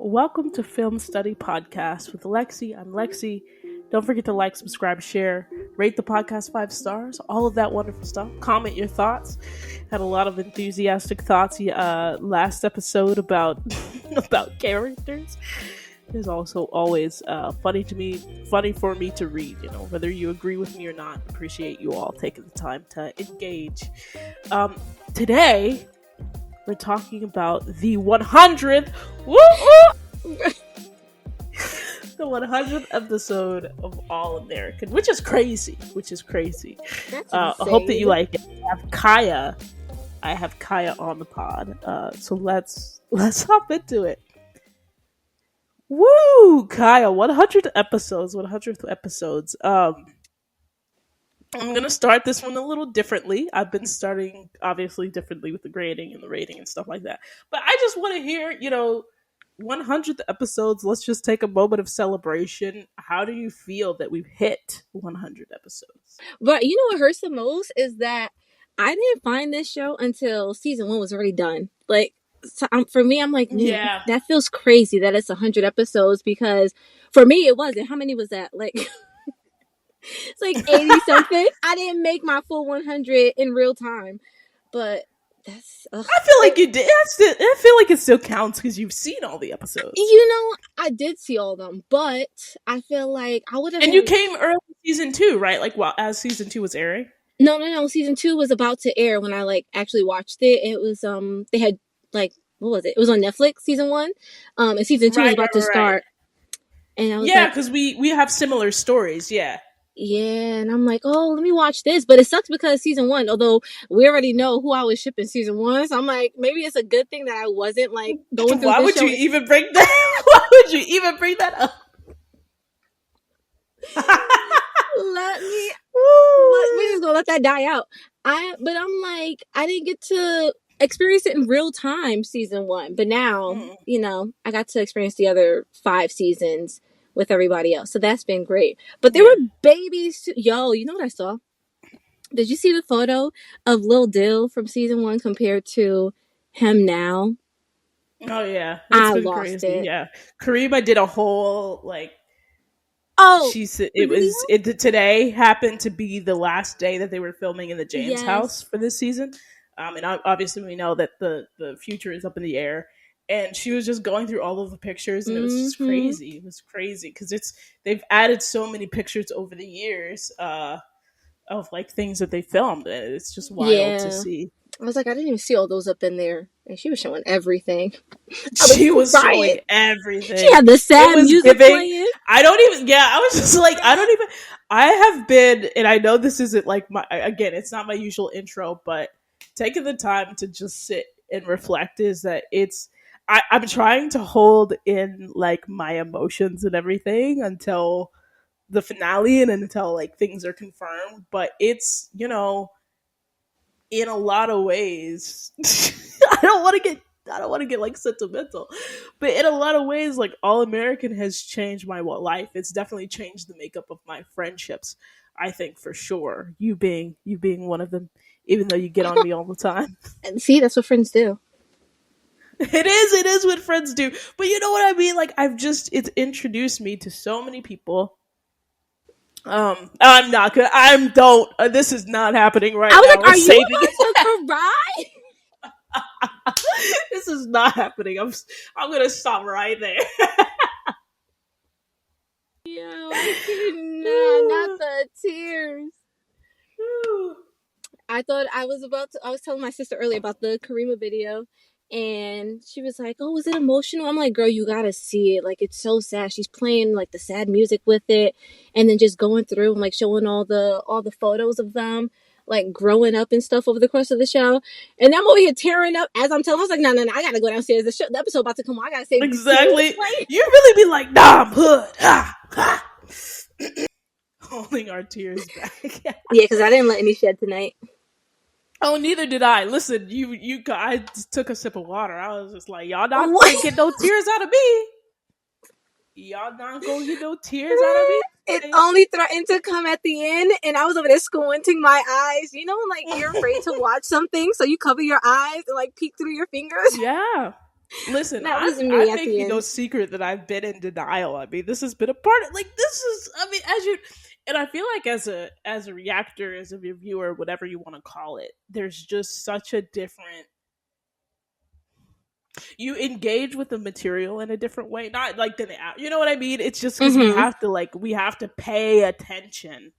welcome to Film Study Podcast with Lexi. I'm Lexi. Don't forget to like, subscribe, share, rate the podcast 5 stars, all of that wonderful stuff. Comment your thoughts. Had a lot of enthusiastic thoughts last episode about about characters. It's also always funny for me to read. You know, whether you agree with me or not. Appreciate you all taking the time to engage. Today we're talking about the 100th. The 100th episode of All American, which is crazy. That's I hope that you like it. I have Kaya on the pod. So let's hop into it. Woo, Kaya! 100th episodes. I'm gonna start this one a little differently. I've been starting obviously differently with the grading and the rating and stuff like that. But I just want to hear, 100th episodes. Let's just take a moment of celebration. How do you feel that we've hit 100 episodes? But you know what hurts the most is that I didn't find this show until season 1 was already done. Like, for me, I'm like, yeah, that feels crazy that it's 100 episodes, because for me it wasn't. How many was that? Like, it's like 80 something. I didn't make my full 100 in real time, but that's. I feel like you did. I feel like it still counts because you've seen all the episodes. I did see all of them, but I feel like I would have. And you came early season 2, right? Like, as season 2 was airing. No. Season 2 was about to air when I actually watched it. It was they had what was it? It was on Netflix, season 1, and season 2 was about to start. And I was because we have similar stories. Yeah, and I'm like, oh, let me watch this. But it sucks because season 1, although we already know who I was shipping season 1, so I'm like, maybe it's a good thing that I wasn't going through. Why would you even bring that? Why would you even bring that up? We're just gonna let that die out. But I'm like, I didn't get to experience it in real time season 1, but now I got to experience the other 5 seasons with everybody else, so that's been great. But there were babies. Yo, you know what I saw? Did you see the photo of Lil Dill from season 1 compared to him now? Oh yeah, I lost crazy. It. Yeah, Karima did a whole she said today happened to be the last day that they were filming in the James house for this season. And obviously we know that the future is up in the air. And she was just going through all of the pictures, and it was just crazy. It was crazy because they've added so many pictures over the years of things that they filmed, and it's just wild to see. I was like, I didn't even see all those up in there, and she was showing everything. She was showing everything. She had the sad music playing. I was just like, I have been, and I know this isn't it's not my usual intro, but taking the time to just sit and reflect is that I'm trying to hold in my emotions and everything until the finale and until things are confirmed. But it's, in a lot of ways, I don't want to get sentimental, but in a lot of ways, All American has changed my life. It's definitely changed the makeup of my friendships. I think for sure. You being one of them, even though you get on me all the time. And see, that's what friends do. It is what friends do. But you know what I mean? It's introduced me to so many people. I'm not gonna, this is not happening right now. I was like, are you about to cry? This is not happening. I'm gonna stop right there. Yo, not the tears. I was telling my sister earlier about the Karima video, and she was like, oh, was it emotional? I'm like, girl, you gotta see it. It's so sad. She's playing the sad music with it, and then just going through and showing all the photos of them growing up and stuff over the course of the show. And I'm over here tearing up as I'm telling her. I was like, no, I gotta go downstairs. The episode about to come on. I gotta say exactly. You really be like, nah, I'm hood. Holding our tears back. Yeah, because I didn't let any shed tonight. Oh, neither did I. Listen, I took a sip of water. I was just like, y'all not gonna get no tears out of me. Y'all not gonna get no tears out of me. It only threatened to come at the end, and I was over there squinting my eyes. You know when you're afraid to watch something, so you cover your eyes and peek through your fingers? Yeah. Listen, That was me I'm at the making no end. secret that I've been in denial. I mean, this has been a part of, like, this is, I mean, as you, and I feel like as a reactor, as a reviewer, whatever you want to call it, there's just such a different, you engage with the material in a different way, not like than the out. You know what I mean? It's just because Mm-hmm. we have to pay attention,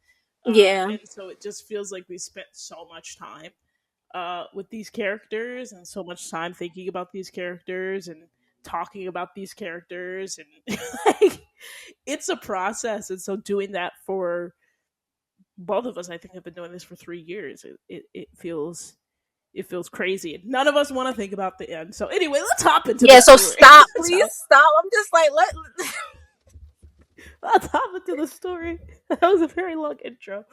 Yeah. and so it just feels like we spent so much time with these characters and so much time thinking about these characters and talking about these characters and like it's a process. And so doing that for both of us, I think, have been doing this for 3 years. It feels crazy, and none of us want to think about the end. So anyway, let's hop into the Yeah, so story. stop, please stop. I'm just like, Let's hop into the story. That was a very long intro.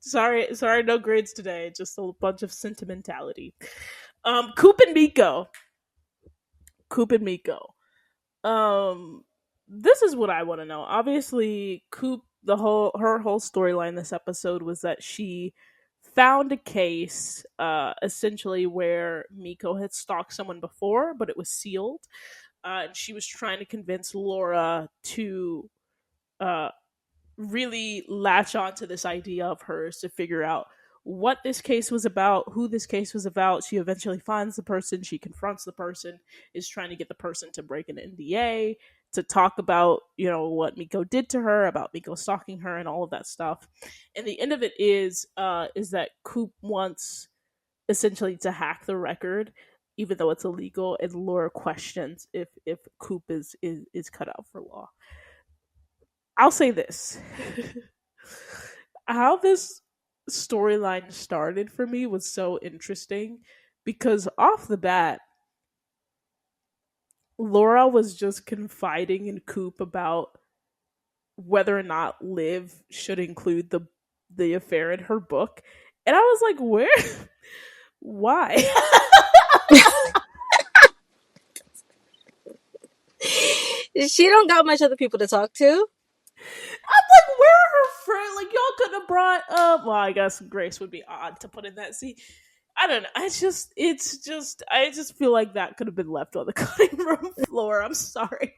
Sorry, no grades today. Just a bunch of sentimentality. Coop and Miko. Coop and Miko. Um, this is what I want to know. Obviously, Coop, her whole storyline this episode was that she found a case, essentially where Miko had stalked someone before, but it was sealed. And she was trying to convince Laura to uh, really latch on to this idea of hers to figure out what this case was about, who this case was about. She eventually finds the person, she confronts the person, is trying to get the person to break an NDA, to talk about, what Miko did to her, about Miko stalking her and all of that stuff. And the end of it is that Coop wants essentially to hack the record, even though it's illegal, and Laura questions if Coop is cut out for law. I'll say this. How this storyline started for me was so interesting because off the bat, Laura was just confiding in Coop about whether or not Liv should include the affair in her book. And I was like, where? Why? she don't got much other people to talk to. I'm like, where are her friends? Like, y'all could have brought up. Well, I guess Grace would be odd to put in that scene. I don't know. I just feel like that could have been left on the cutting room floor. I'm sorry.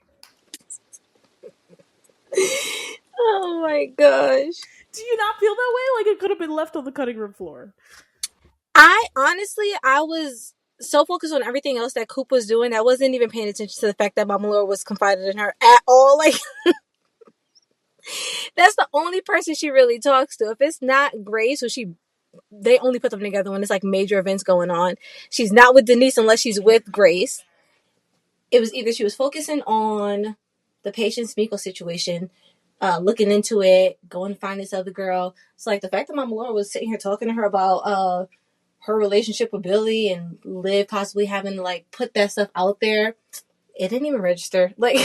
Oh my gosh. Do you not feel that way? Like it could have been left on the cutting room floor? I was so focused on everything else that Coop was doing, I wasn't even paying attention to the fact that Mama Laura was confided in her at all. Like, that's the only person she really talks to. If it's not Grace, they only put them together when it's like major events going on. She's not with Denise unless she's with Grace. It was either she was focusing on the Patience Miko situation, looking into it, going to find this other girl. It's like the fact that Mama Laura was sitting here talking to her about her relationship with Billy and Liv possibly having to like put that stuff out there, it didn't even register. Like,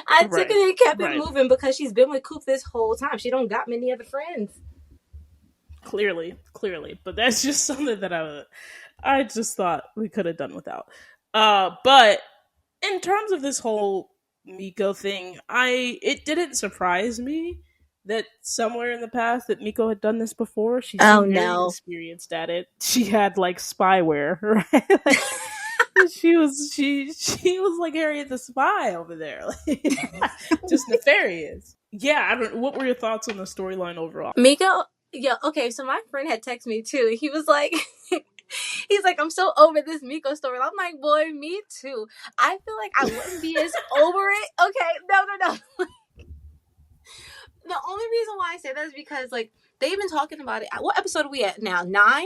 I took it and kept it moving because she's been with Coop this whole time. She don't got many other friends. Clearly, but that's just something that I just thought we could have done without. But in terms of this whole Miko thing, it didn't surprise me that somewhere in the past that Miko had done this before. She seemed very experienced at it. She had like spyware, right? Like, she was like Harriet the Spy over there, like, just nefarious. Yeah, what were your thoughts on the storyline overall? Miko, yeah, okay. So my friend had texted me too. He was like, he's like, I'm so over this Miko story. I'm like, boy, me too. I feel like I wouldn't be as over it. Okay, no. The only reason why I say that is because like they've been talking about it. What episode are we at now? 9?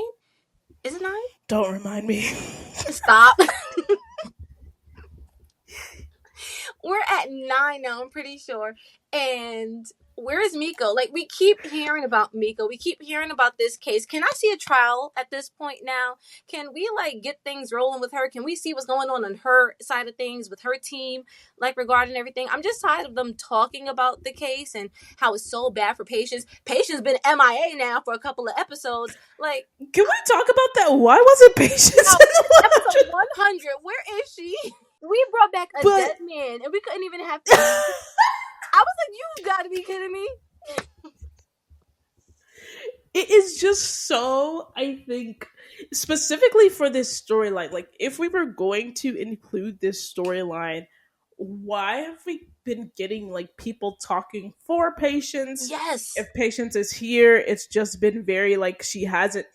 Is it 9? Don't remind me. Stop. We're at 9 now, I'm pretty sure. And where is Miko? Like, we keep hearing about Miko. We keep hearing about this case. Can I see a trial at this point now? Can we, like, get things rolling with her? Can we see what's going on her side of things with her team, like, regarding everything? I'm just tired of them talking about the case and how it's so bad for Patience. Patience been MIA now for a couple of episodes. Like, can we talk about that? Why wasn't Patience in episode 100? Where is she? We brought back a dead man, and we couldn't even have to. I was like, you've got to be kidding me. it is just so, I think, specifically for this storyline, like if we were going to include this storyline, why have we been getting like people talking for Patience? Yes. If Patience is here, it's just been very like she hasn't,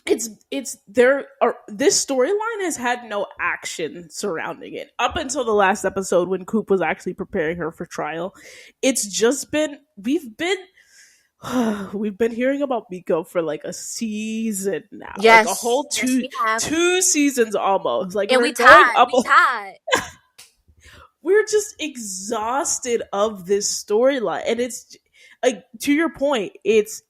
it's there or this storyline has had no action surrounding it up until the last episode when Coop was actually preparing her for trial. It's just been we've been hearing about Miko for like a season now, like a Yes. whole Yes, we have. 2 seasons almost. Like And we're we going tied. up. We tied. We're just exhausted of this storyline, and it's like to your point. It's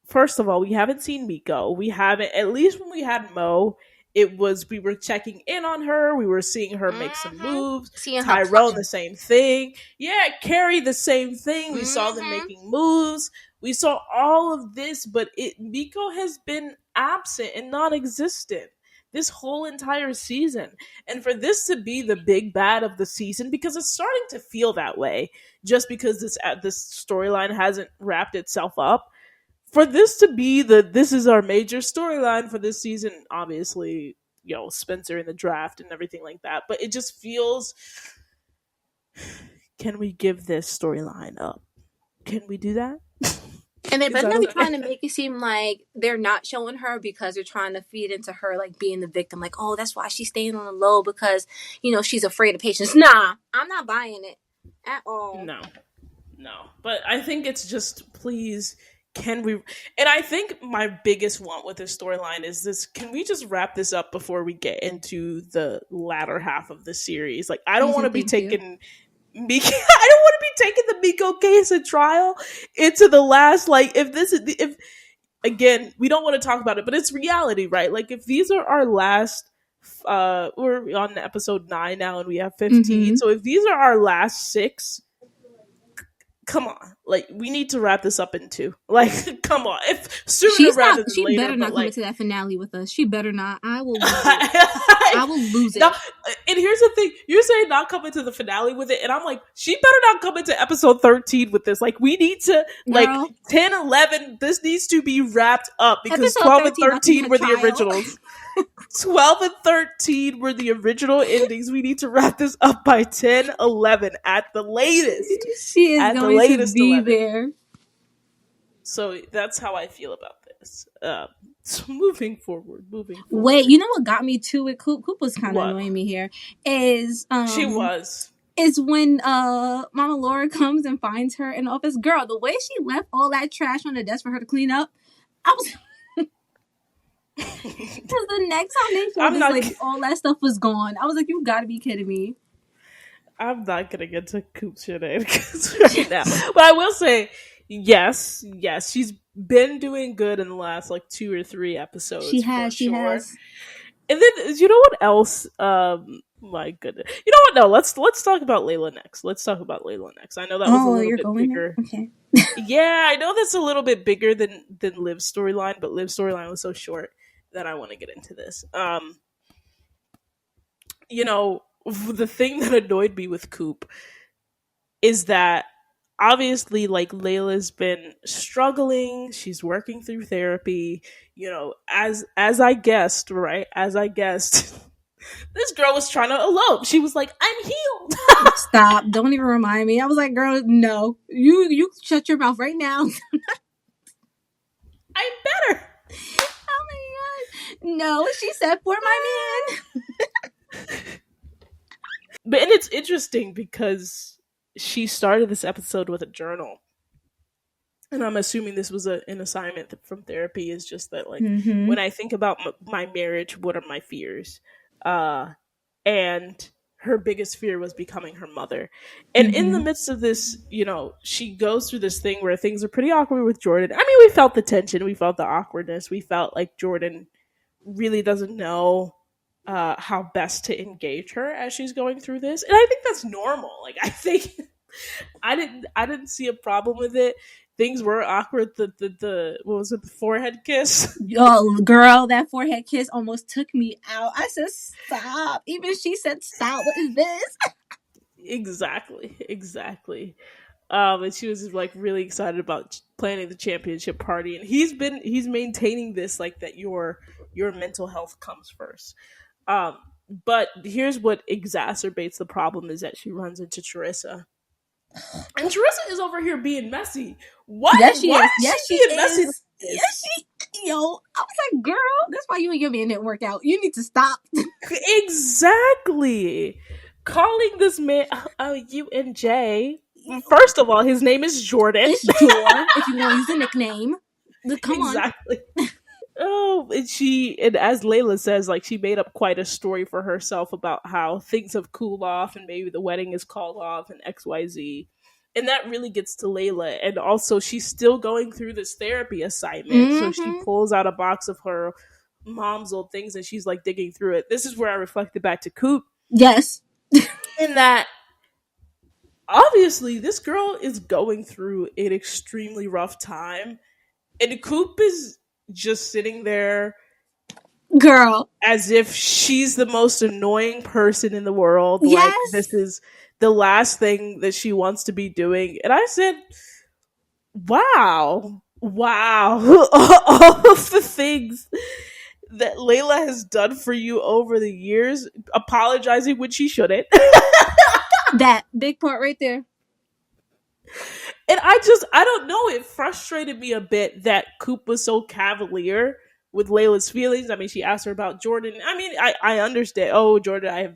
first of all, we haven't seen Miko. We haven't, at least when we had Mo, it was we were checking in on her. We were seeing her make some moves. Seeing her Tyrone, play. the same thing. Yeah, Carrie, the same thing. We saw them Mhm. making moves. We saw all of this, but Miko has been absent and non-existent this whole entire season. And for this to be the big bad of the season, because it's starting to feel that way, just because this storyline hasn't wrapped itself up, for this to be this is our major storyline for this season, obviously, you know, Spencer in the draft and everything like that, but it just feels, can we give this storyline up? Can we do that? And they're Is that definitely okay? trying to make it seem like they're not showing her because they're trying to feed into her like being the victim. Like, oh, that's why she's staying on the low because, you know, she's afraid of Patience. Nah, I'm not buying it at all. No. But I think it's just, please, can we, and I think my biggest want with this storyline is this, can we just wrap this up before we get into the latter half of the series? Like, I don't want to be taking Miko, I don't want to be taking the Miko case and trial into the last, like, if again, we don't want to talk about it, but it's reality, right? Like, if these are our last, we're on episode 9 now and we have 15, so if these are our last 6, come on, like, we need to wrap this up in 2. Like, come on, if sooner rather than she later. Better not come like, into that finale with us. She better not. I will lose it. I will lose it. No, and here's the thing: you're saying not come into the finale with it, and I'm like, she better not come into episode 13 with this. Like, we need to, like, 10, 11. This needs to be wrapped up because episode 12 and 13 were the originals. 12 and 13 were the original endings. We need to wrap this up by 10, 11 at the latest. She is at going the latest to be 11. There. So that's how I feel about this. So moving forward. Wait, you know what got me to it? Coop was kind of annoying me here. Is she was. Is when Mama Laura comes and finds her in the office. Girl, the way she left all that trash on the desk for her to clean up, I was. Because the next time they showed this lady, all that stuff was gone. I was like, you gotta be kidding me. I'm not gonna get to Coop shenanigans right now. But I will say, yes, she's been doing good in the last, like, 2 or 3 episodes. She has. And then, you know what else? My goodness. You know what? No, let's talk about Layla next. I know that was a little bit bigger. Okay. Yeah, I know that's a little bit bigger than Liv's storyline, but Liv's storyline was so short that I want to get into this. You know, the thing that annoyed me with Coop is that obviously, like, Layla's been struggling. She's working through therapy. You know, as I guessed, right? This girl was trying to elope. She was like, I'm healed. Stop. Don't even remind me. I was like, girl, no. You shut your mouth right now. I'm better. Oh my god. No, she said for my man. But, and it's interesting because she started this episode with a journal. And I'm assuming this was an assignment from therapy, is just that, like, when I think about my marriage, what are my fears? And her biggest fear was becoming her mother. And in the midst of this, you know, she goes through this thing where things are pretty awkward with Jordan. I mean, we felt the tension. We felt the awkwardness. We felt like Jordan really doesn't know how best to engage her as she's going through this. And I think that's normal. Like, I think I didn't see a problem with it. Things were awkward. The what was it, the forehead kiss? Oh, girl, that forehead kiss almost took me out. I said, stop. Even she said, stop. What is this? Exactly. And she was like really excited about planning the championship party, and he's maintaining this, like, that your mental health comes first. But here's what exacerbates the problem is that she runs into Teresa. And Teresa is over here being messy. What? Yes, she Why is. is Yes, she she being messy? is. Yes, I was like, girl, that's why you and your man didn't work out. You need to stop. Exactly. Calling this man you and Jay. First of all, his name is Jordan. It's Jor, if you want to use a nickname. Come exactly. Oh, and as Layla says, like, she made up quite a story for herself about how things have cooled off and maybe the wedding is called off and XYZ. And that really gets to Layla. And also, she's still going through this therapy assignment. So she pulls out a box of her mom's old things and she's like digging through it. This is where I reflected back to Coop. Yes. In that, obviously, this girl is going through an extremely rough time. And Coop is just sitting there, girl, as if she's the most annoying person in the world. Yes. Like, this is the last thing that she wants to be doing. And I said, wow, all of the things that Layla has done for you over the years, apologizing when she shouldn't. That big part right there. And I don't know, it frustrated me a bit that Coop was so cavalier with Layla's feelings. I mean, she asked her about Jordan. I mean, I understand. Oh, Jordan,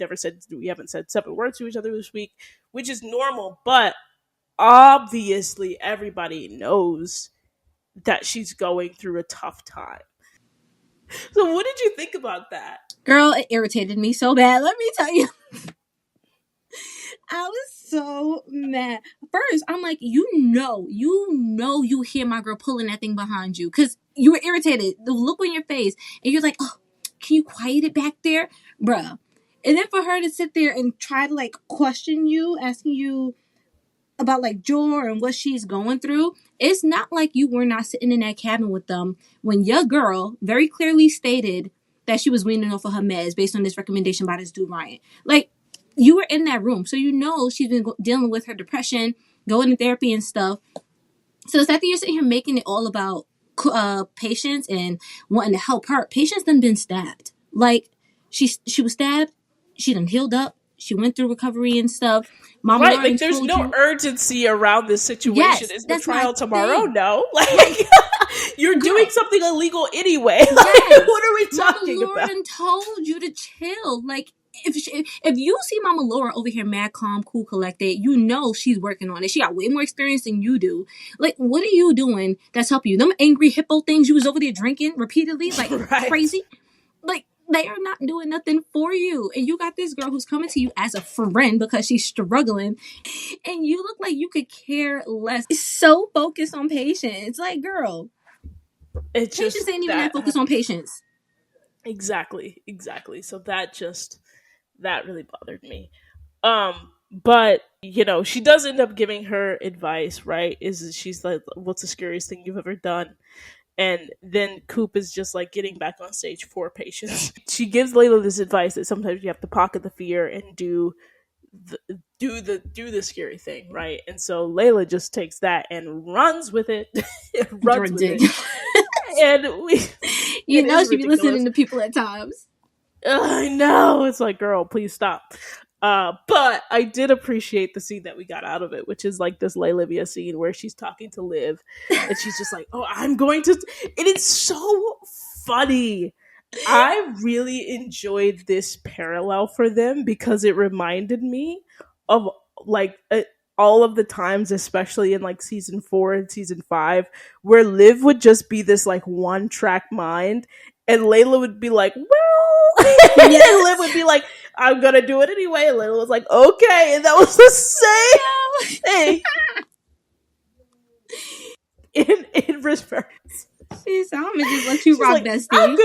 we haven't said 7 words to each other this week, which is normal. But obviously, everybody knows that she's going through a tough time. So what did you think about that? Girl, it irritated me so bad. Let me tell you. I was so mad. First, I'm like, you hear my girl pulling that thing behind you because you were irritated. The look on your face, and you're like, oh, can you quiet it back there, bruh? And then for her to sit there and try to like question you, asking you about like Jor and what she's going through, it's not like you were not sitting in that cabin with them when your girl very clearly stated that she was weaning off of her meds based on this recommendation by this dude Ryan. Like, you were in that room, so you know she's been dealing with her depression, going to therapy and stuff. So the fact that you're sitting here making it all about Patience and wanting to help her, Patience done been stabbed. Like, she was stabbed, she done healed up, she went through recovery and stuff. Mama right, Lauren like, there's no urgency around this situation. Yes, Is the trial tomorrow? Thing. No. Like, you're doing something illegal anyway. Yes. Like, what are we talking Mama about? Lauren told you to chill. Like, if you see Mama Laura over here mad, calm, cool, collected, you know she's working on it. She got way more experience than you do. Like, what are you doing that's helping you? Them angry hippo things you was over there drinking repeatedly, like crazy. Like, they are not doing nothing for you. And you got this girl who's coming to you as a friend because she's struggling. And you look like you could care less. It's so focused on Patience. Like, girl, Patience ain't even that focused on Patience. Exactly. So that really bothered me. But, you know, she does end up giving her advice, right? She's like, what's the scariest thing you've ever done? And then Coop is just like getting back on stage for Patience. She gives Layla this advice that sometimes you have to pocket the fear and do the scary thing, right? And so Layla just takes that and runs with it. And you know she be listening to people at times. I know. It's like, girl, please stop. But I did appreciate the scene that we got out of it, which is like this Layla scene where she's talking to Liv and she's just like, oh, I'm going to, and it's so funny. I really enjoyed this parallel for them because it reminded me of like all of the times, especially in like season 4 and season 5, where Liv would just be this like one track mind and Layla would be like, well, yes. And Liv would be like, I'm gonna do it anyway. And Layla was like, okay. And that was the same thing. In reverse. I'm gonna just let you rock, like, bestie. I'm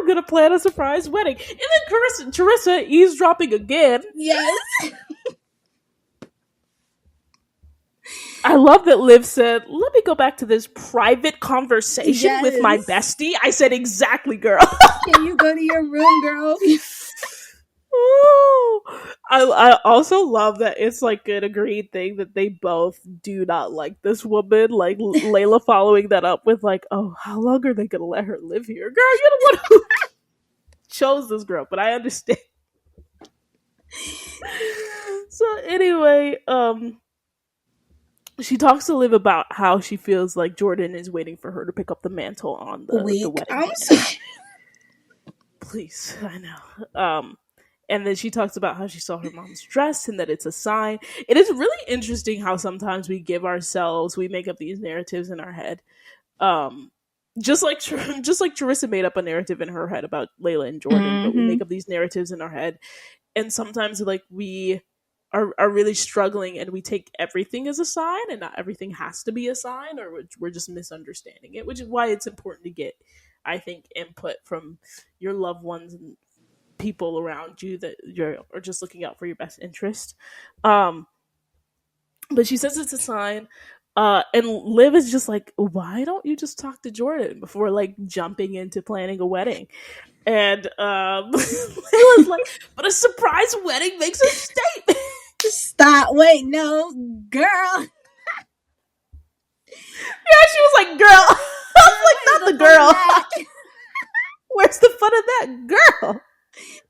gonna plan a surprise wedding. And then Teresa eavesdropping again. Yes. I love that Liv said, let me go back to this private conversation with my bestie. I said, exactly, girl. Can you go to your room, girl? Ooh. I also love that it's like an agreed thing that they both do not like this woman. Like Layla following that up with like, oh, how long are they gonna let her live here? Girl, you're the one who chose this girl, but I understand. So anyway, she talks to Liv about how she feels like Jordan is waiting for her to pick up the mantle on the wedding. I'm sorry. Please, I know. And then she talks about how she saw her mom's dress and that it's a sign. It is really interesting how sometimes we make up these narratives in our head. Just like Charissa made up a narrative in her head about Layla and Jordan, but we make up these narratives in our head. And sometimes like we are really struggling and we take everything as a sign, and not everything has to be a sign, or we're just misunderstanding it, which is why it's important to get, I think, input from your loved ones and people around you that are just looking out for your best interest. But she says it's a sign. And Liv is just like, why don't you just talk to Jordan before like jumping into planning a wedding? And Layla's like, but a surprise wedding makes a statement. Stop. Wait, no, girl. Yeah, she was like, girl. I was like, not the girl. Where's the fun of that, girl?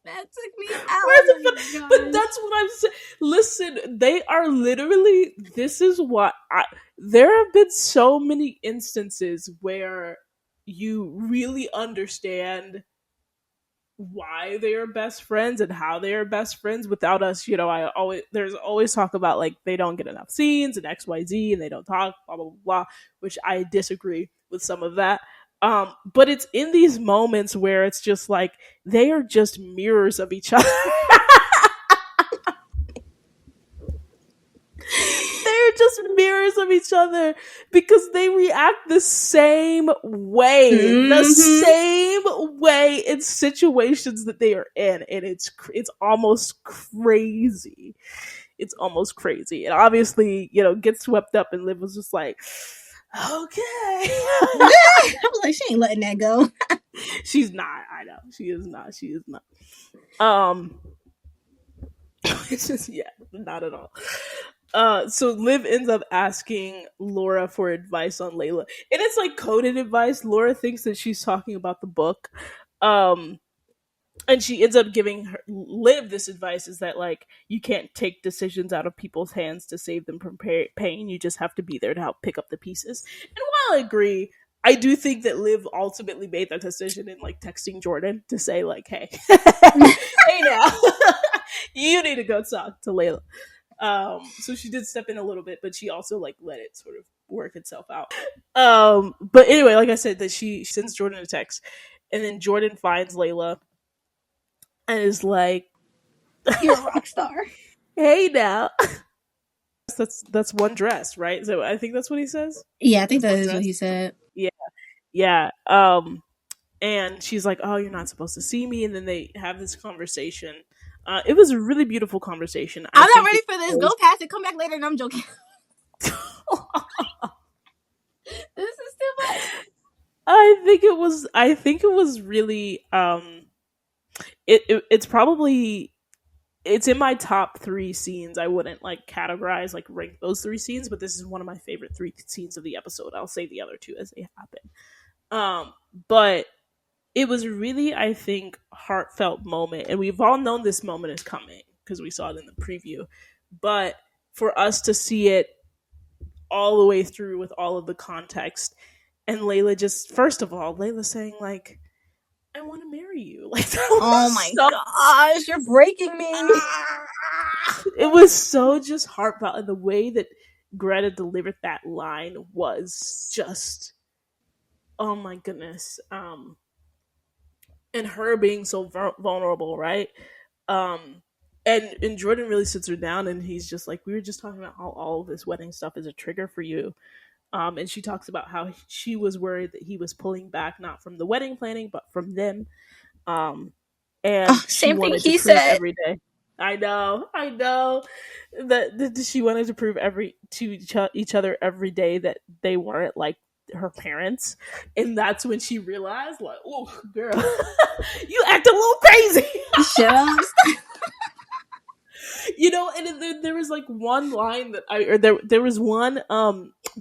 That took me out. Where's the fun? But that's what I'm saying. Listen, they are literally, this is what there have been so many instances where you really understand why they are best friends and how they are best friends without us. There's always talk about like they don't get enough scenes and XYZ and they don't talk, blah, blah, blah, blah, which I disagree with some of that. But it's in these moments where it's just like they are just mirrors of each other. They're just mirrors of each other because they react the same way, the same way in situations that they are in, and it's almost crazy. It's almost crazy, and obviously, get swept up, and Liv was just like, okay. I was like, she ain't letting that go. She's not. I know she is not. It's just not at all. So Liv ends up asking Laura for advice on Layla, and it's like coded advice. Laura thinks that she's talking about the book, and she ends up giving Liv this advice: is that like you can't take decisions out of people's hands to save them from pain. You just have to be there to help pick up the pieces. And while I agree, I do think that Liv ultimately made that decision in like texting Jordan to say like, "Hey, hey now, you need to go talk to Layla." So she did step in a little bit, but she also like let it sort of work itself out. But anyway, like I said, that she sends Jordan a text, and then Jordan finds Layla and is like, "You're a rock star. Hey now." That's one dress, right? So I think that's what he says. Yeah, I think that is what he said. Yeah. And she's like, "Oh, you're not supposed to see me," and then they have this conversation. It was a really beautiful conversation. I'm not ready for this. Go past it. Come back later. And I'm joking. This is too much. I think it was really. It's in my top 3 scenes. I wouldn't like categorize, like rank those 3 scenes, but this is one of my favorite 3 scenes of the episode. I'll say the other 2 as they happen. But it was really, I think, heartfelt moment. And we've all known this moment is coming because we saw it in the preview. But for us to see it all the way through with all of the context, and Layla just, first of all, Layla saying like, I want to marry you. Like, oh my gosh, you're breaking me. It was so just heartfelt. And the way that Greta delivered that line was just, oh my goodness. And her being so vulnerable, right? And Jordan really sits her down, and he's just like, we were just talking about how all of this wedding stuff is a trigger for you. And she talks about how she was worried that he was pulling back, not from the wedding planning, but from them. And same thing he said every day. I know that she wanted to prove to each other every day that they weren't like her parents, and that's when she realized, like, oh, girl, you act a little crazy. Shut up. And there was like one line that there was one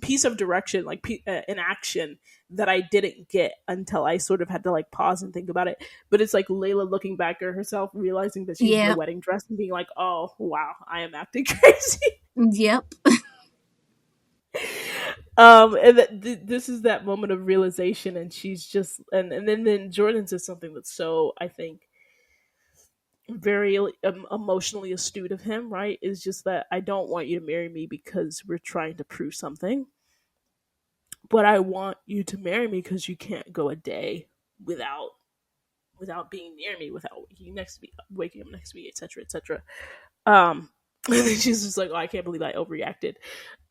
piece of direction, like an action that I didn't get until I sort of had to like pause and think about it. But it's like Layla looking back at herself, realizing that she's in the wedding dress, and being like, "Oh wow, I am acting crazy." Yep. And this is that moment of realization, and she's just, and then Jordan says something that's so, I think, very emotionally astute of him, right? Is just that I don't want you to marry me because we're trying to prove something, but I want you to marry me because you can't go a day without being near me, without waking up next to me, etc., etc. And then she's just like, "Oh, I can't believe I overreacted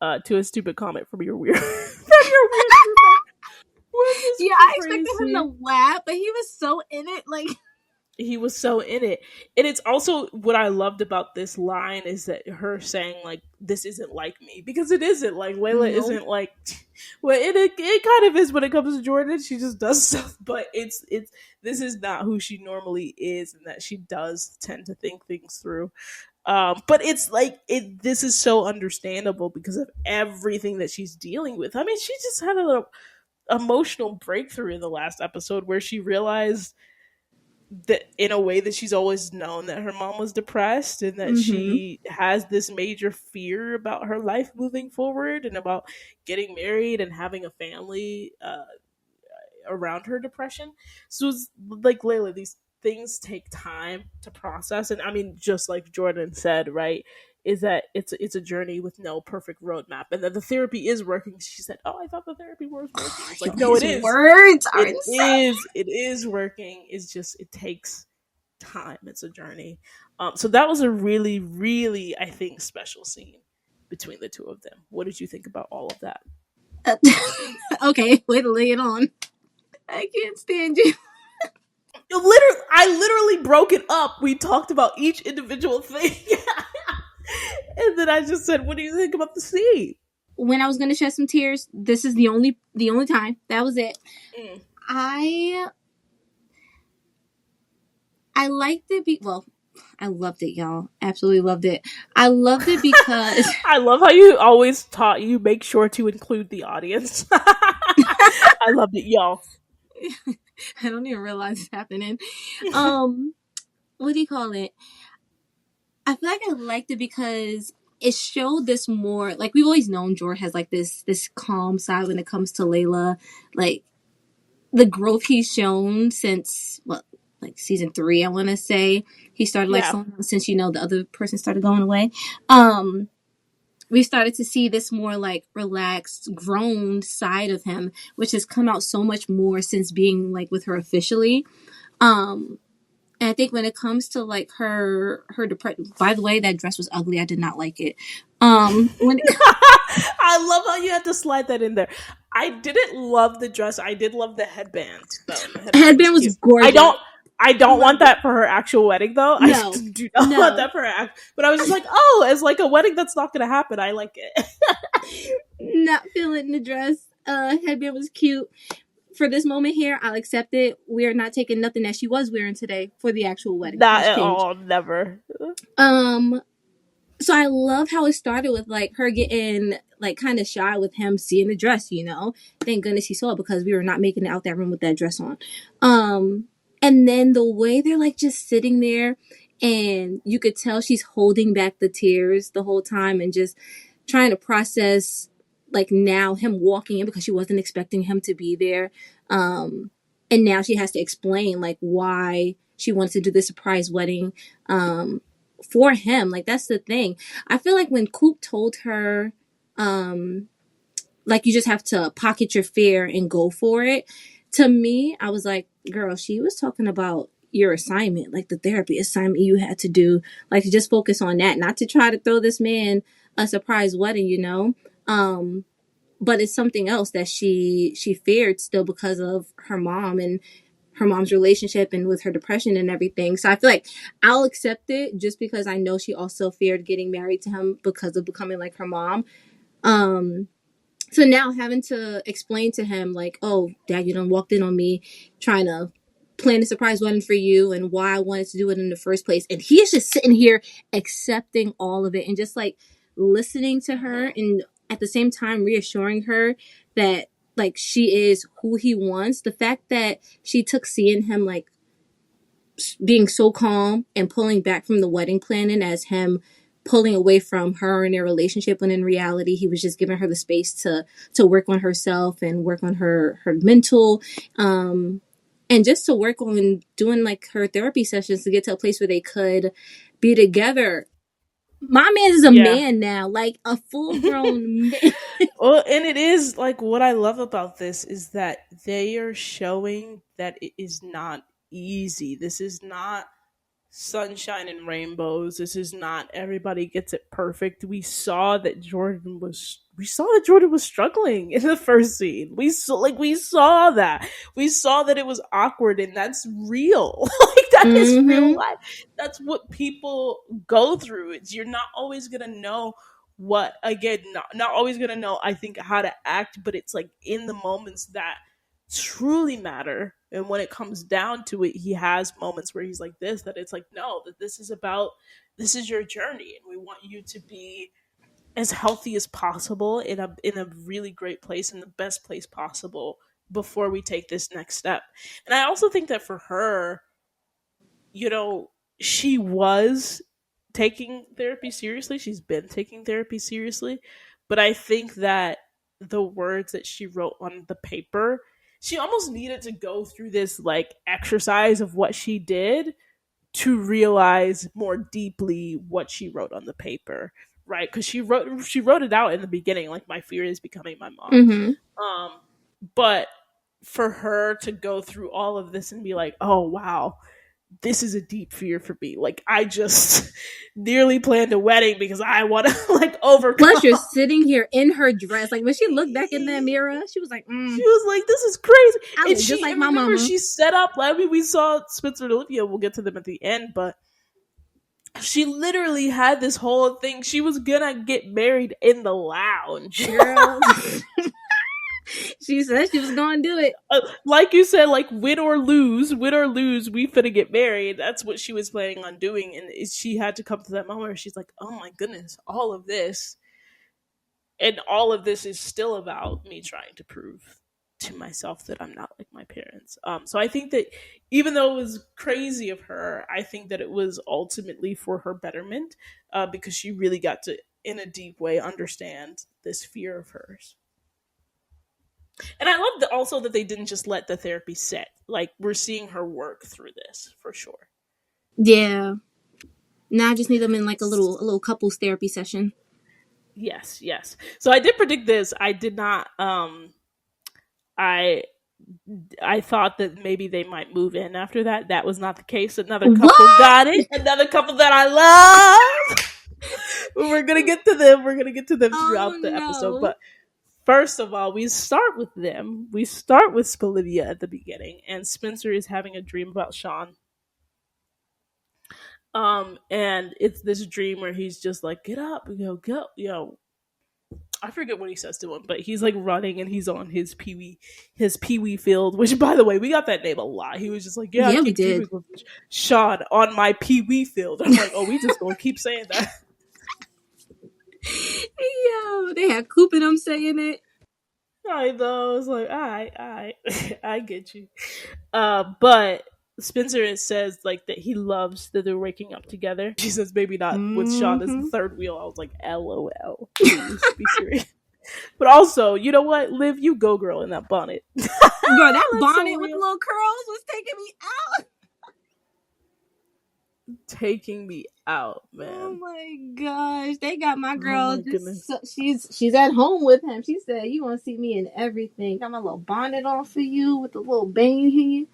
to a stupid comment from your weird, from your weird roommate." Yeah, I expected him to laugh, but he was so in it, like. He was so in it. And it's also what I loved about this line is that her saying like, "This isn't like me," because it isn't. Like Layla isn't like, well, it kind of is when it comes to Jordan. She just does stuff, but it's this is not who she normally is, and that she does tend to think things through. But it's like this is so understandable because of everything that she's dealing with. I mean, she just had a little emotional breakthrough in the last episode where she realized that in a way that she's always known that her mom was depressed, and that she has this major fear about her life moving forward and about getting married and having a family around her depression. So it's like, Layla, these things take time to process. And I mean, just like Jordan said, right, is that it's a journey with no perfect roadmap, and that the therapy is working. She said, "Oh, I thought the therapy was working." It's like, no, it is. Words are insane. It is working. It's just, it takes time. It's a journey. So that was a really, really, I think, special scene between the two of them. What did you think about all of that? Okay, way to lay it on. I can't stand you. I literally broke it up. We talked about each individual thing. And then I just said, "What do you think about the scene?" When I was going to shed some tears, this is the only time. That was it. I liked it. I loved it, y'all. Absolutely loved it. I loved it because I love how you always you make sure to include the audience. I loved it, y'all. I don't even realize it's happening. What do you call it? I feel like I liked it because it showed this more, like, we've always known Jordan has like this calm side when it comes to Layla. Like, the growth he's shown since like season 3, I want to say. He started like since the other person started going away. We started to see this more like relaxed, grown side of him, which has come out so much more since being like with her officially. And I think when it comes to like her depression, by the way, that dress was ugly. I did not like it. I love how you had to slide that in there. I didn't love the dress. I did love the headband, though. The headband was gorgeous. I don't want that for her actual wedding, though. No, I do not want that for her. But I was just like, oh, as like a wedding that's not going to happen. I like it. Not feeling the dress. Headband was cute. For this moment here, I'll accept it. We are not taking nothing that she was wearing today for the actual wedding. Not at all. Never. So I love how it started with like her getting like kind of shy with him seeing the dress, Thank goodness he saw it, because we were not making it out that room with that dress on. And then the way they're like just sitting there, and you could tell she's holding back the tears the whole time and just trying to process like now him walking in, because she wasn't expecting him to be there. And now she has to explain like why she wants to do this surprise wedding for him. Like, that's the thing. I feel like when Coop told her like, you just have to pocket your fare and go for it, to me, I was like, girl, she was talking about your assignment, like the therapy assignment you had to do, like to just focus on that, not to try to throw this man a surprise wedding, but it's something else that she feared still because of her mom and her mom's relationship and with her depression and everything. So I feel like I'll accept it just because I know she also feared getting married to him because of becoming like her mom. So now having to explain to him like, oh, Dad, you done walked in on me trying to plan a surprise wedding for you and why I wanted to do it in the first place. And he is just sitting here accepting all of it and just like listening to her and at the same time reassuring her that like she is who he wants. The fact that she took seeing him like being so calm and pulling back from the wedding planning as him pulling away from her and their relationship, when in reality he was just giving her the space to work on herself and work on her mental, and just to work on doing like her therapy sessions to get to a place where they could be together. My man is a man now, like a full grown man. Well, and it is like what I love about this is that they are showing that it is not easy. This is not sunshine and rainbows. This is not everybody gets it perfect. We saw that Jordan was struggling in the first scene. We saw that. We saw that it was awkward, and that's real. Like that is real life. That's what people go through. You're not always gonna know what, again, not always gonna know, I think, how to act, but it's like in the moments that truly matter. And when it comes down to it, he has moments where he's like this, that it's like, no, that this is your journey, and we want you to be as healthy as possible in a really great place, in the best place possible, before we take this next step. And I also think that for her, she was taking therapy seriously. She's been taking therapy seriously. But I think that the words that she wrote on the paper, she almost needed to go through this like exercise of what she did to realize more deeply what she wrote on the paper, right? Because she wrote it out in the beginning, like, my fear is becoming my mom. But for her to go through all of this and be like, oh wow, this is a deep fear for me. Like, I just nearly planned a wedding because I want to like overcome. Plus, you're sitting here in her dress. Like when she looked back in that mirror, she was like, she was like, "This is crazy." I look just like my mama. She set up. I mean, we saw Spencer and Olivia. We'll get to them at the end, but she literally had this whole thing. She was gonna get married in the lounge, girl. She said she was gonna do it. Like you said, like win or lose, we finna get married. That's what she was planning on doing, and she had to come to that moment where she's like, "Oh my goodness, all of this is still about me trying to prove to myself that I'm not like my parents." So I think that even though it was crazy of her, I think that it was ultimately for her betterment, because she really got to, in a deep way, understand this fear of hers. And I love also that they didn't just let the therapy sit. Like, we're seeing her work through this for sure. Yeah. Now I just need them in like a little couples therapy session. Yes. So I did predict this. I did not. I thought that maybe they might move in after that. That was not the case. Another couple got it. Another couple that I love. We're gonna get to them. Throughout the episode, but. First of all, we start with them. We start with Spelivia at the beginning, and Spencer is having a dream about Sean. And it's this dream where he's just like, "Get up, go." I forget what he says to him, but he's like running and he's on his peewee field. Which, by the way, we got that name a lot. He was just like, "Yeah, we did." With Sean on my peewee field. I'm like, "Oh, we just gonna keep saying that." Yo, they had Coop and them saying it. I know. I was like, all right, I get you. But Spencer says like that he loves that they're waking up together. She says maybe not with Sean as the third wheel. I was like, LOL. Please be serious. But also, you know what? Liv, you go girl in that bonnet. Bro, that bonnet so with the little curls was taking me out. Taking me out, man. Oh my gosh, they got my girl. She's at home with him. She said, "You want to see me in everything? Got my little bonnet on for you with the little bang here."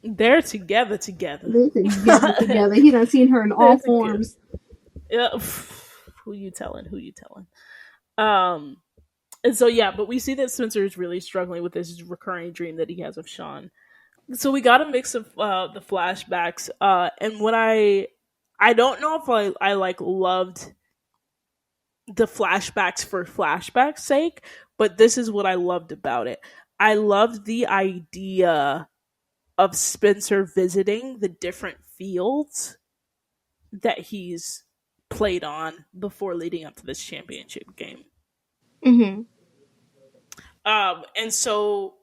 They're together. They're together. He done seen her in all forms. Yeah. Who you telling? And so yeah, but we see that Spencer is really struggling with this recurring dream that he has of Sean. So we got a mix of the flashbacks, and what I don't know if I like loved the flashbacks for flashbacks' sake, but this is what I loved about it. I loved the idea of Spencer visiting the different fields that he's played on before leading up to this championship game. Mm-hmm. And so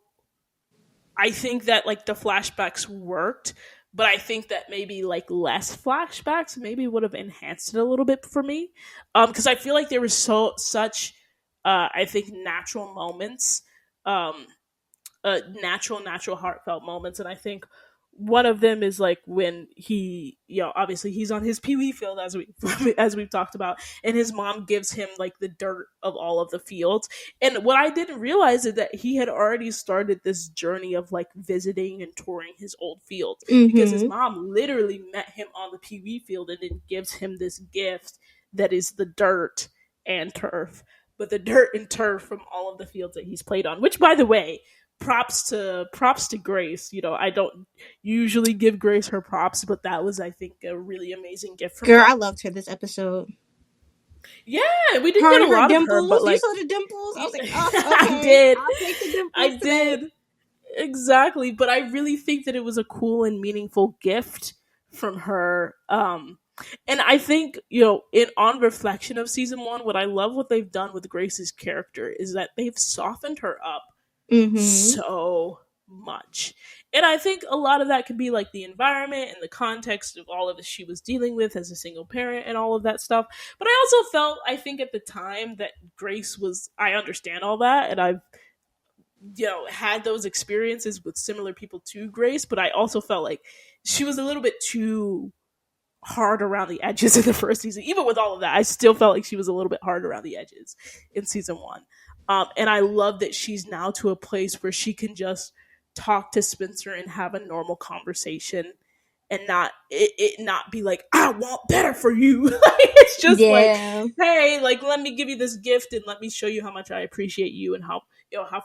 I think that like the flashbacks worked, but I think that maybe like less flashbacks maybe would have enhanced it a little bit for me. Because I feel like there was such I think natural moments, um, natural heartfelt moments, and I think one of them is like when he, obviously he's on his pee-wee field, as we as we've talked about, and his mom gives him like the dirt of all of the fields. And what I didn't realize is that he had already started this journey of like visiting and touring his old fields, because his Mm-hmm. mom literally met him on the pee-wee field and then gives him this gift that is the dirt and turf, but the dirt and turf from all of the fields that he's played on, which, by the way, props to Grace. I don't usually give Grace her props, but that was, I think, a really amazing gift from Girl, her. I loved her this episode. Yeah, we didn't Her get a and her lot of her, but dimples. You like saw the dimples? I was like, oh, I okay. did. I'll take the I dimples today. did. Exactly, but I really think that it was a cool and meaningful gift from her. And I think, in on reflection of season 1, what I love what they've done with Grace's character is that they've softened her up Mm-hmm. so much. And I think a lot of that could be like the environment and the context of all of this she was dealing with as a single parent and all of that stuff. But I also felt, I think at the time, that Grace was, I understand all that, and I've, had those experiences with similar people to Grace, but I also felt like she was a little bit too hard around the edges in the first season. Even with all of that, I still felt like she was a little bit hard around the edges in season 1. And I love that she's now to a place where she can just talk to Spencer and have a normal conversation, and not be like, I want better for you. It's just like, Yeah. hey, like, let me give you this gift and let me show you how much I appreciate you and how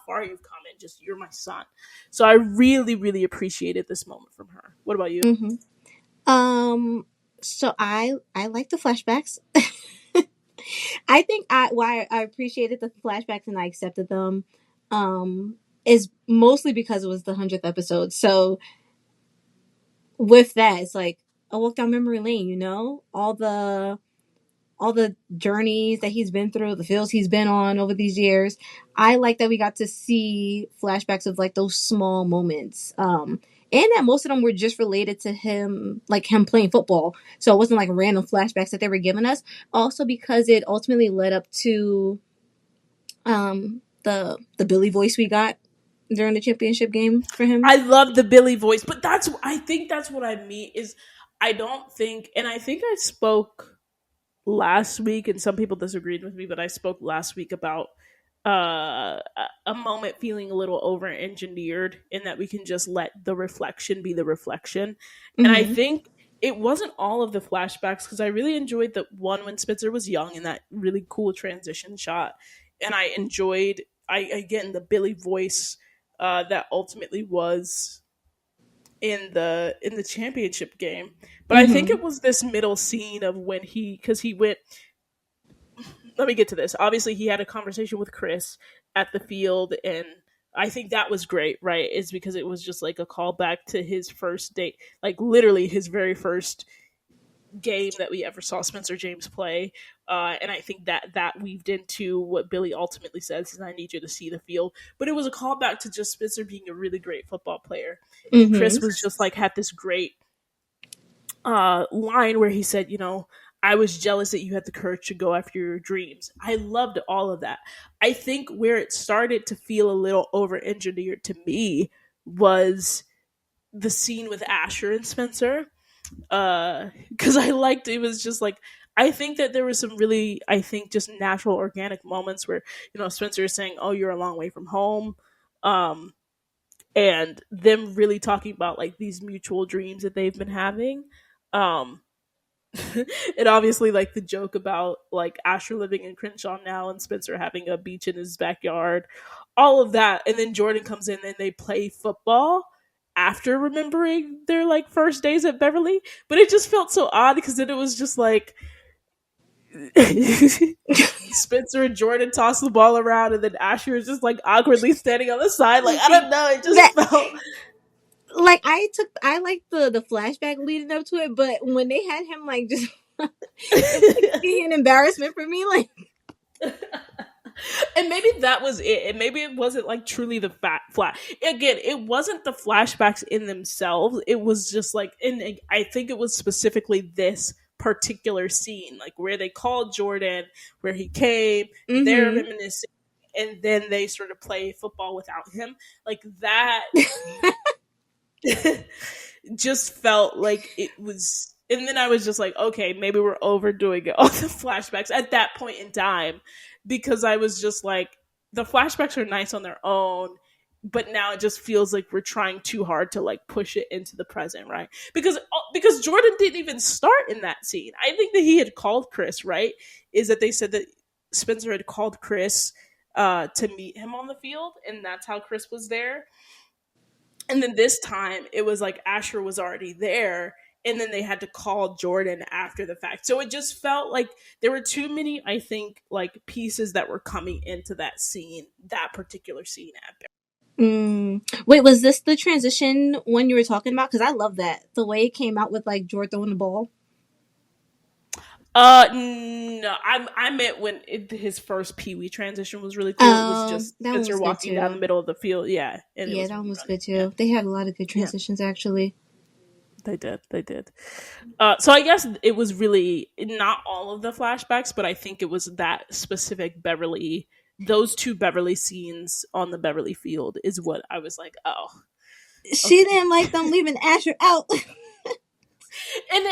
far you've come, and just, you're my son. So I really, really appreciated this moment from her. What about you? Mm-hmm. So I like the flashbacks. I think why I appreciated the flashbacks and I accepted them is mostly because it was the 100th episode. So with that, it's like a walk down memory lane, all the journeys that he's been through, the fields he's been on over these years. I like that we got to see flashbacks of like those small moments. And that most of them were just related to him, like him playing football. So it wasn't like random flashbacks that they were giving us. Also because it ultimately led up to the Billy voice we got during the championship game for him. I love the Billy voice, but I think that's what I mean is, I don't think, and I think I spoke last week, and some people disagreed with me, but I spoke last week about a moment feeling a little over engineered, in that we can just let the reflection be the reflection. And I think it wasn't all of the flashbacks, because I really enjoyed the one when Spencer was young and that really cool transition shot, and I enjoyed, again, the Billy voice that ultimately was in the championship game. But I think it was this middle scene of when because he went, let me get to this. Obviously he had a conversation with Chris at the field, and I think that was great, right? Is because it was just like a callback to his first date, like literally his very first game that we ever saw Spencer James play. And I think that weaved into what Billy ultimately says is, I need you to see the field. But it was a callback to just Spencer being a really great football player. And Chris was just like, had this great line where he said, I was jealous that you had the courage to go after your dreams. I loved all of that. I think where it started to feel a little over engineered to me was the scene with Asher and Spencer. Because I liked, it was just like, I think that there was some really, I think, just natural organic moments where, Spencer is saying, oh, you're a long way from home, and them really talking about like these mutual dreams that they've been having. And obviously like the joke about like Asher living in Crenshaw now and Spencer having a beach in his backyard, all of that. And then Jordan comes in and they play football after remembering their like first days at Beverly. But it just felt so odd, because then it was just like Spencer and Jordan toss the ball around, and then Asher is just like awkwardly standing on the side, like, I don't know, it just felt like I like the flashback leading up to it, but when they had him like just it was like being an embarrassment for me. Like, and maybe that was it. And maybe it wasn't like truly the flat. Again, it wasn't the flashbacks in themselves. It was just like, and I think it was specifically this particular scene, like where they called Jordan, where he came, they're reminiscing, and then they sort of play football without him. Like that just felt like it was. And then I was just like, okay, maybe we're overdoing it on the flashbacks at that point in time, because I was just like, the flashbacks are nice on their own, but now it just feels like we're trying too hard to like push it into the present, right? Because Jordan didn't even start in that scene. I think that he had called Chris, right? Is that they said that Spencer had called Chris to meet him on the field, and that's how Chris was there. And then this time it was like Asher was already there, and then they had to call Jordan after the fact. So it just felt like there were too many, I think, like pieces that were coming into that scene, that particular scene at Wait, was this the transition one you were talking about? Because I love that. The way it came out with like Jordan throwing the ball. No, I meant when his first Pee Wee transition was really cool. It was just Spencer walking down the middle of the field. Yeah. And yeah, that one was good too. Yeah. They had a lot of good transitions actually. They did. So I guess it was really not all of the flashbacks, but I think it was that specific Beverly, those two Beverly scenes on the Beverly field is what I was like, oh. She didn't like them leaving Asher out. And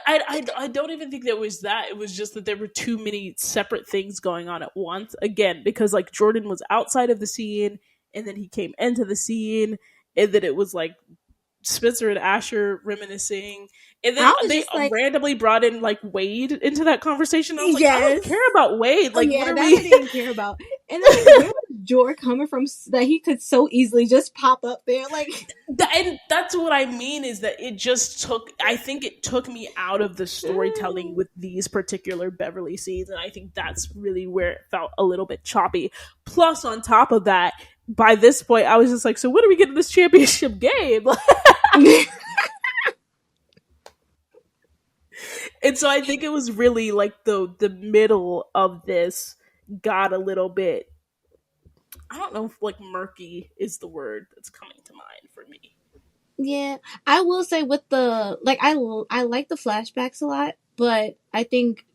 I don't even think that was that. It was just that there were too many separate things going on at once. Again, because like Jordan was outside of the scene, and then he came into the scene, and then it was like Spencer and Asher reminiscing, and then they randomly brought in like Wade into that conversation. I was like, I don't care about Wade. Like, what are we? I didn't care about. And then where was Jor coming from that he could so easily just pop up there? Like, and that's what I mean is that it just took. I think it took me out of the storytelling with these particular Beverly scenes, and I think that's really where it felt a little bit choppy. Plus, on top of that, by this point, I was just like, so when are we getting this championship game? And so I think it was really like the middle of this got a little bit, I don't know if like murky is the word that's coming to mind for me. Yeah, I will say with the like I like the flashbacks a lot, but I think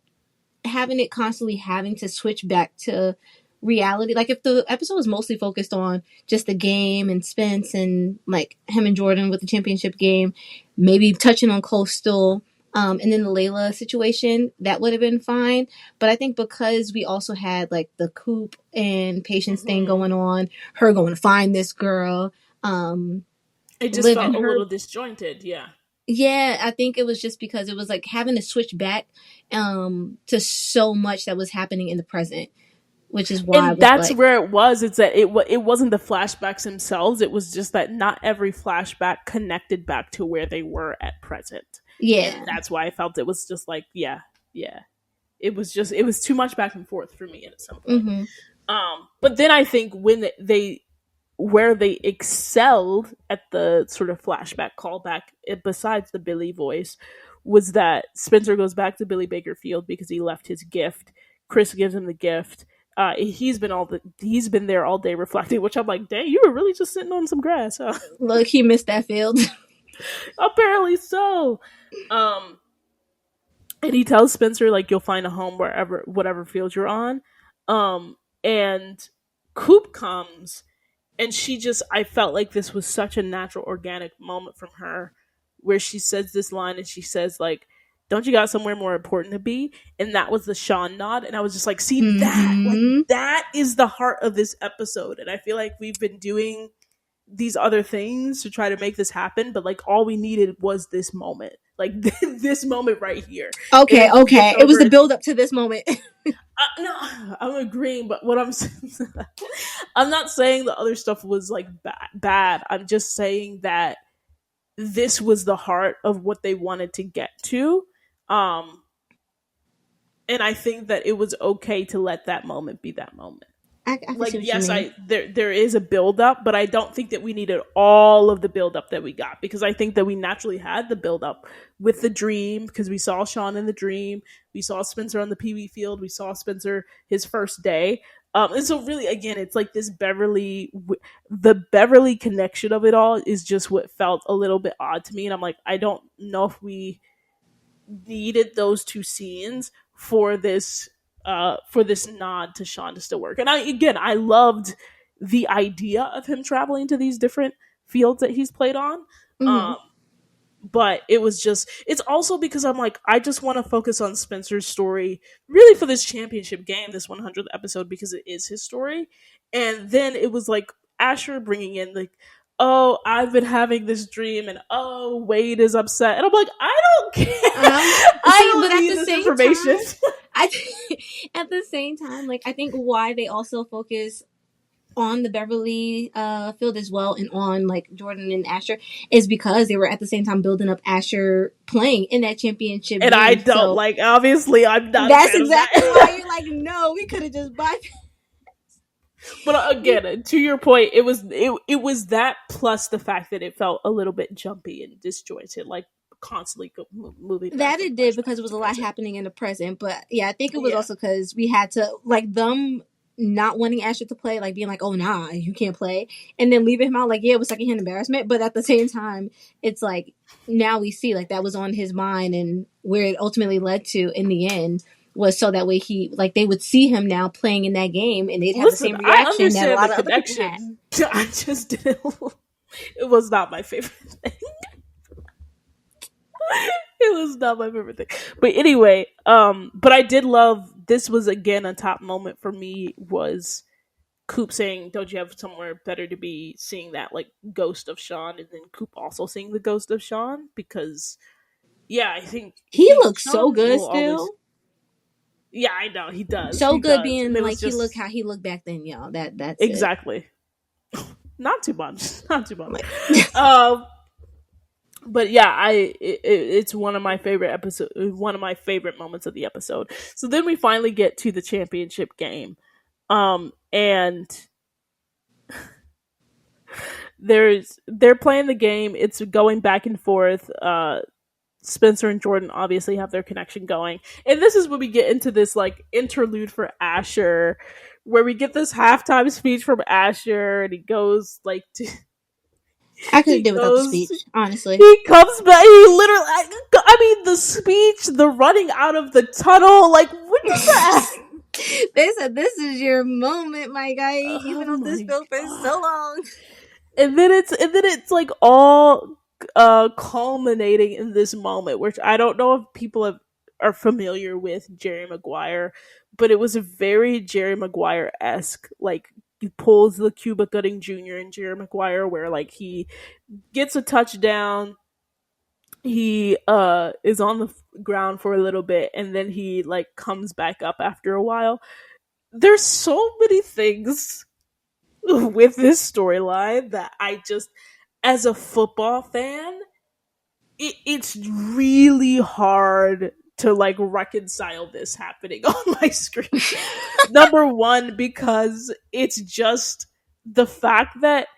having it constantly having to switch back to reality, like if the episode was mostly focused on just the game and Spence and like him and Jordan with the championship game, maybe touching on Coastal, and then the Layla situation, that would have been fine. But I think because we also had like the Coop and Patience thing going on, her going to find this girl, it just felt a little disjointed. Yeah, I think it was just because it was like having to switch back to so much that was happening in the present. Which is why, and that's like, where it was. It's that it wasn't the flashbacks themselves. It was just that not every flashback connected back to where they were at present. Yeah, and that's why I felt it was just like, yeah. It was too much back and forth for me at some point. But then I think when where they excelled at the sort of flashback callback, besides the Billy voice, was that Spencer goes back to Billy Bakerfield because he left his gift. Chris gives him the gift. He's been there all day reflecting, which I'm like, dang, you were really just sitting on some grass, huh? Look, he missed that field. Apparently so. And he tells Spencer like, you'll find a home whatever field you're on. And Coop comes, and I felt like this was such a natural, organic moment from her, where she says this line, and she says like, don't you got somewhere more important to be? And that was the Sean nod. And I was just like, see, that is the heart of this episode. And I feel like we've been doing these other things to try to make this happen, but like all we needed was this moment. Like this moment right here. Okay. It was the build up to this moment. No, I'm agreeing, but what I'm saying, I'm not saying the other stuff was like bad. I'm just saying that this was the heart of what they wanted to get to. And I think that it was okay to let that moment be that moment. I can like, see what you yes, mean. there is a build up, but I don't think that we needed all of the build up that we got, because I think that we naturally had the build up with the dream, because we saw Sean in the dream, we saw Spencer on the PB field, we saw Spencer his first day. And so really, again, it's like this the Beverly connection of it all is just what felt a little bit odd to me, and I'm like, I don't know if we needed those two scenes for this nod to Sean to still work. And I loved the idea of him traveling to these different fields that he's played on. Mm-hmm. Um, but it's also because I'm like, I just want to focus on Spencer's story really for this championship game, this 100th episode, because it is his story. And then it was like Asher bringing in like, oh, I've been having this dream, and oh, Wade is upset, and I'm like, I don't care. I See, don't but at need the this same information. time, at the same time, like I think why they also focus on the Beverly field as well, and on like Jordan and Asher, is because they were at the same time building up Asher playing in that championship And I game. don't So like. Obviously, I'm not a that's fan of exactly that. why you're like, no, we could have just bypassed. But again, to your point, it was that plus the fact that it felt a little bit jumpy and disjointed, like constantly moving back That from it did flashback because it was to a lot present. happening in the present. But yeah, I think it was Yeah, also because we had to, like, them not wanting Asher to play, like being like, oh nah, you can't play, and then leaving him out. Like, yeah, it was secondhand embarrassment, but at the same time, it's like now we see like that was on his mind, and where it ultimately led to in the end was so that way he, like, they would see him now playing in that game, and they'd have the listen, same I reaction that a understand the lot of other people had. connection. I just didn't. It was not my favorite thing. It was not my favorite thing. But anyway, but I did love, this was again a top moment for me, was Coop saying, don't you have somewhere better to be, seeing that like ghost of Sean, and then Coop also seeing the ghost of Sean, because yeah, I think He looks so Sean good will always, still. yeah, I know, So he good does, and being it like was he looked just how he looked back then, y'all. That's it. exactly not too much, not too much. Like, Um, but yeah, it's one of my favorite one of my favorite moments of the episode. So then we finally get to the championship game, and they're playing the game. It's going back and forth. Spencer and Jordan obviously have their connection going, and this is when we get into this like interlude for Asher, where we get this halftime speech from Asher, and he goes like to, I could have he did without the goes, speech, honestly. he comes back, he literally, I mean, the speech, the running out of the tunnel, like, what is that? They said this is your moment, my guy. You've Oh been on this my field for god. so long. And then it's like all culminating in this moment, which I don't know if people are familiar with Jerry Maguire, but it was a very Jerry Maguire-esque, like, he pulls the Cuba Gooding Jr. and Jerry Maguire, where like he gets a touchdown, he is on the ground for a little bit, and then he like comes back up after a while. There's so many things with this storyline that I just, as a football fan, it's really hard to like reconcile this happening on my screen. Number one, because it's just the fact that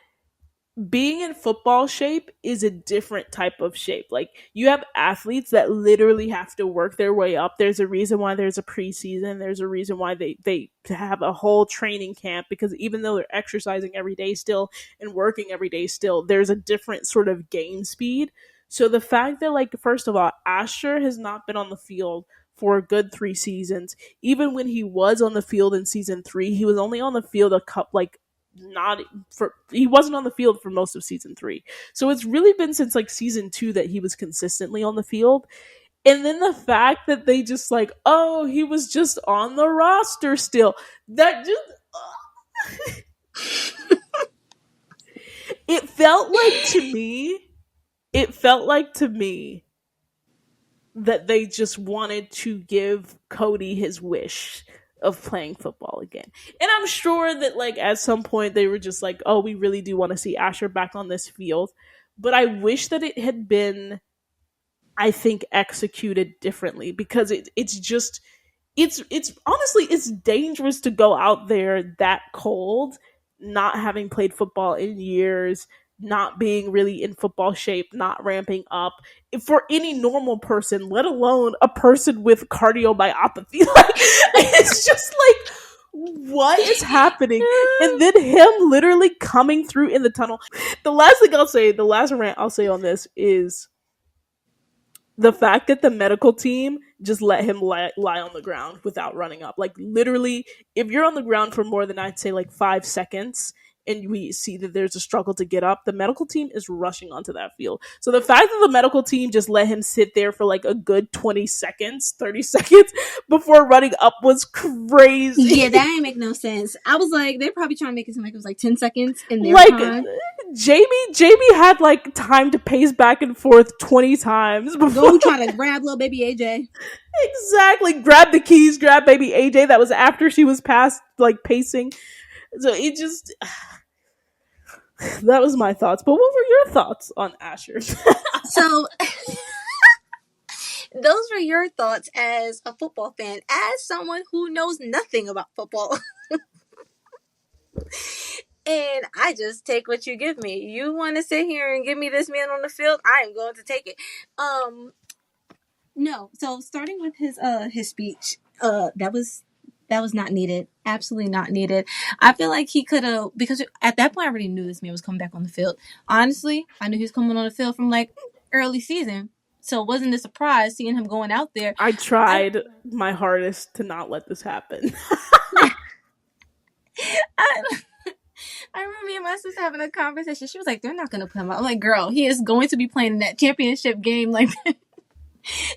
being in football shape is a different type of shape. Like, you have athletes that literally have to work their way up. There's a reason why there's a preseason. There's a reason why they have a whole training camp, because even though they're exercising every day still and working every day still, there's a different sort of game speed. So the fact that, like, first of all, Asher has not been on the field for a good 3 seasons. Even when he was on the field in season 3, he was only on the field a couple, like, not for, he wasn't on the field for most of season 3, so it's really been since like season 2 that he was consistently on the field. And then the fact that they just like, oh, he was just on the roster still, that just it felt like to me that they just wanted to give Cody his wish of playing football again. And I'm sure that like at some point they were just like, oh, we really do want to see Asher back on this field. But I wish that it had been, I think, executed differently, because it's just, it's honestly, it's dangerous to go out there that cold, not having played football in years, not being really in football shape, not ramping up for any normal person, let alone a person with cardiomyopathy. Like, it's just like, what is happening? And then him literally coming through in the tunnel. The last thing I'll say, the last rant I'll say on this is the fact that the medical team just let him lie on the ground without running up. Like, literally, if you're on the ground for more than, I'd say, like 5 seconds, and we see that there's a struggle to get up, the medical team is rushing onto that field. So the fact that the medical team just let him sit there for like a good 20 seconds, 30 seconds before running up was crazy. Yeah, that ain't make no sense. I was like, they're probably trying to make it seem like it was like 10 seconds in their like time. Jamie had like time to pace back and forth 20 times before. Go try to grab little baby AJ. Exactly. Grab the keys, grab baby AJ. That was after she was past like pacing. So it just, that was my thoughts. But what were your thoughts on Asher? So those were your thoughts as a football fan, as someone who knows nothing about football. And I just take what you give me. You want to sit here and give me this man on the field, I am going to take it. No. So starting with his speech, that was not needed. Absolutely not needed. I feel like he could have, because at that point I already knew this man was coming back on the field. Honestly, I knew he was coming on the field from like early season. So it wasn't a surprise seeing him going out there. I tried my hardest to not let this happen. I remember me and my sister having a conversation. She was like, they're not going to put him out. I'm like, girl, he is going to be playing in that championship game. Like,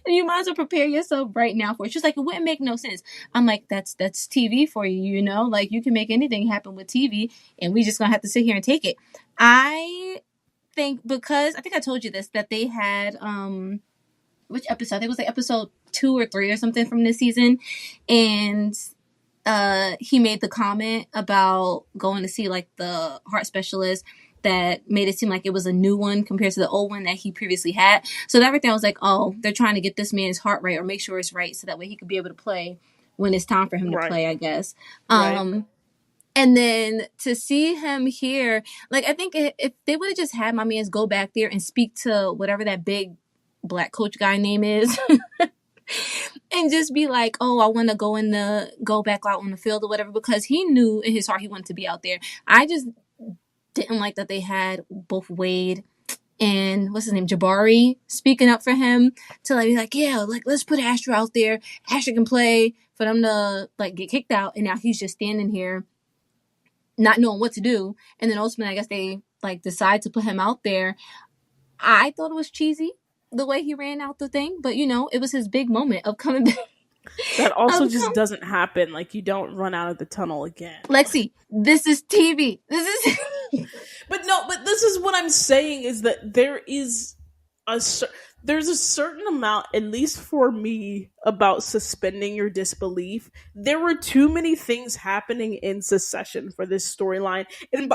you might as well prepare yourself right now for it. She was like, it wouldn't make no sense. I'm like, that's TV for you, you know? Like, you can make anything happen with TV, and we just going to have to sit here and take it. I think, because, I think I told you this, that they had, which episode? I think it was like episode 2 or 3 or something from this season. And he made the comment about going to see like the heart specialist that made it seem like it was a new one compared to the old one that he previously had. So everything I was like, oh, they're trying to get this man's heart right or make sure it's right so that way he could be able to play when it's time for him to play, I guess. Right. And then to see him here, like, I think if they would have just had my mans go back there and speak to whatever that big black coach guy name is and just be like, oh, I want to go back out on the field or whatever, because he knew in his heart he wanted to be out there. I just didn't like that they had both Wade and what's his name, Jabari, speaking up for him to like be like, yeah, like, let's put Asher out there. Asher can play, for them to like get kicked out, and now he's just standing here not knowing what to do. And then ultimately I guess they like decide to put him out there. I thought it was cheesy the way he ran out the thing, but you know, it was his big moment of coming back. That also just doesn't happen. Like, you don't run out of the tunnel again. Lexi, this is TV. This is but this is what I'm saying, is that there's a certain amount, at least for me, about suspending your disbelief. There were too many things happening in succession for this storyline. And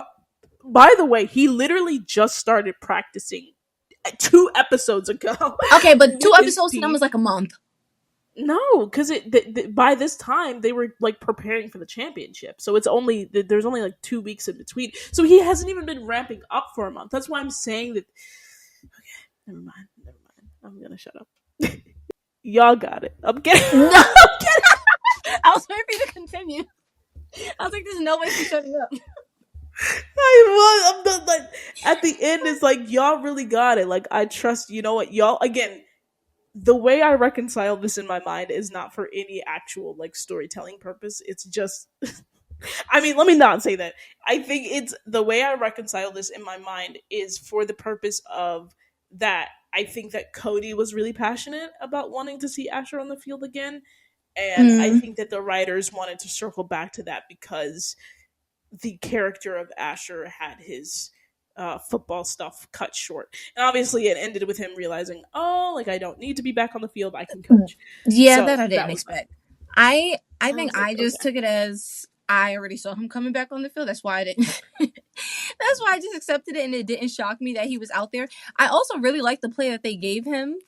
by the way, he literally just started practicing 2 episodes ago. Okay, but 2 episodes to them was like a month. No, because by this time they were like preparing for the championship, so there's only like 2 weeks in between. So he hasn't even been ramping up for a month. That's why I'm saying that. Okay, never mind. I'm gonna shut up. Y'all got it. I'm kidding. No, I'm kidding. I was waiting for you to continue. I was like, there's no way she's shutting up. I'm not, like, at the end, it's like, y'all really got it. Like, I trust, you know what, y'all, again, the way I reconcile this in my mind is not for any actual like storytelling purpose. It's just, I mean, let me not say that. I think it's the way I reconcile this in my mind is for the purpose of that. I think that Cody was really passionate about wanting to see Asher on the field again. And I think that the writers wanted to circle back to that because the character of Asher had his football stuff cut short. And obviously it ended with him realizing, oh, like, I don't need to be back on the field, I can coach. Yeah, so that I didn't expect. I think I just took it as I already saw him coming back on the field. That's why I didn't. That's why I just accepted it, and it didn't shock me that he was out there. I also really liked the play that they gave him,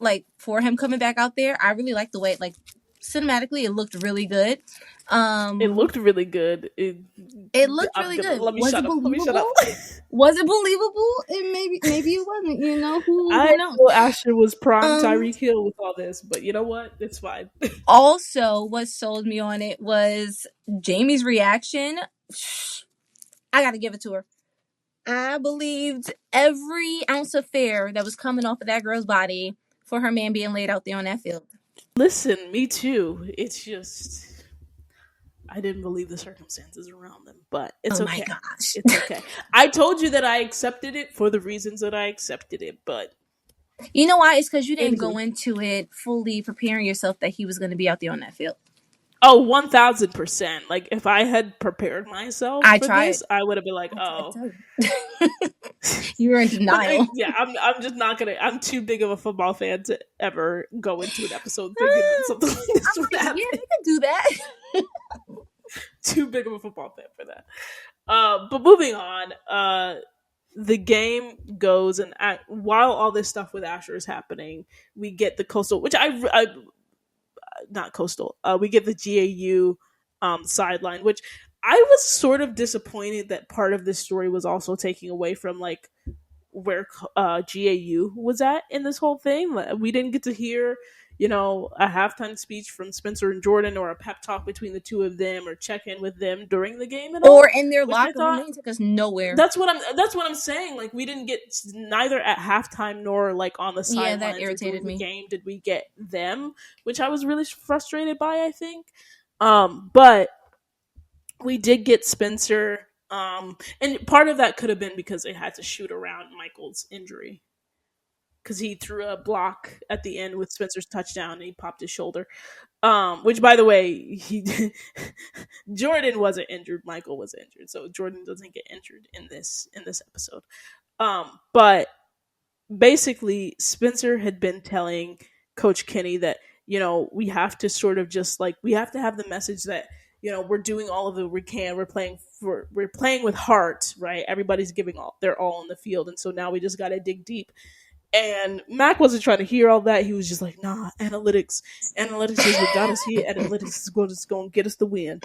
like, for him coming back out there. I really liked the way, like, cinematically, it looked really good. It looked really good. It looked really good. Let me Was shut it up. Let me shut up. believable? Was it believable? It maybe it wasn't. You know who I knows? know Asher was prime Tyreek Hill with all this, but you know what? It's fine. Also, what sold me on it was Jamie's reaction. I gotta give it to her. I believed every ounce of fear that was coming off of that girl's body for her man being laid out there on that field. Listen, me too. It's just I didn't believe the circumstances around them, but it's okay. My gosh. It's okay. I told you that I accepted it for the reasons that I accepted it, but you know why? It's because you didn't go into it fully preparing yourself that he was going to be out there on that field. Oh, 1,000%. Like, if I had prepared myself for this, I would have been like, oh. You were in denial. Yeah, I'm just not going to. I'm too big of a football fan to ever go into an episode thinking that something like this would happen. Yeah, they can do that. Too big of a football fan for that. But moving on, the game goes, and while all this stuff with Asher is happening, we get the coastal, which not coastal. We get the GAU sideline, which I was sort of disappointed that part of this story was also taking away from like where GAU was at in this whole thing. We didn't get to hear, you know, a halftime speech from Spencer and Jordan, or a pep talk between the two of them, or check in with them during the game at all, or in their locker room. They took us nowhere. That's what I'm saying. Like, we didn't get neither at halftime nor like on the sidelines. Yeah, that irritated me. Game did we get them, which I was really frustrated by. I think, but we did get Spencer, and part of that could have been because they had to shoot around Michael's injury, because he threw a block at the end with Spencer's touchdown and he popped his shoulder. Which, by the way, Jordan wasn't injured, Michael was injured, so Jordan doesn't get injured in this episode. But basically, Spencer had been telling Coach Kenny that, you know, we have to sort of just like, we have to have the message that, you know, we're doing all of it we can. We're playing with heart, right? Everybody's giving their all in the field, and so now we just got to dig deep. And Mac wasn't trying to hear all that. He was just like, nah, analytics is what got us here. Analytics is going to get us the win.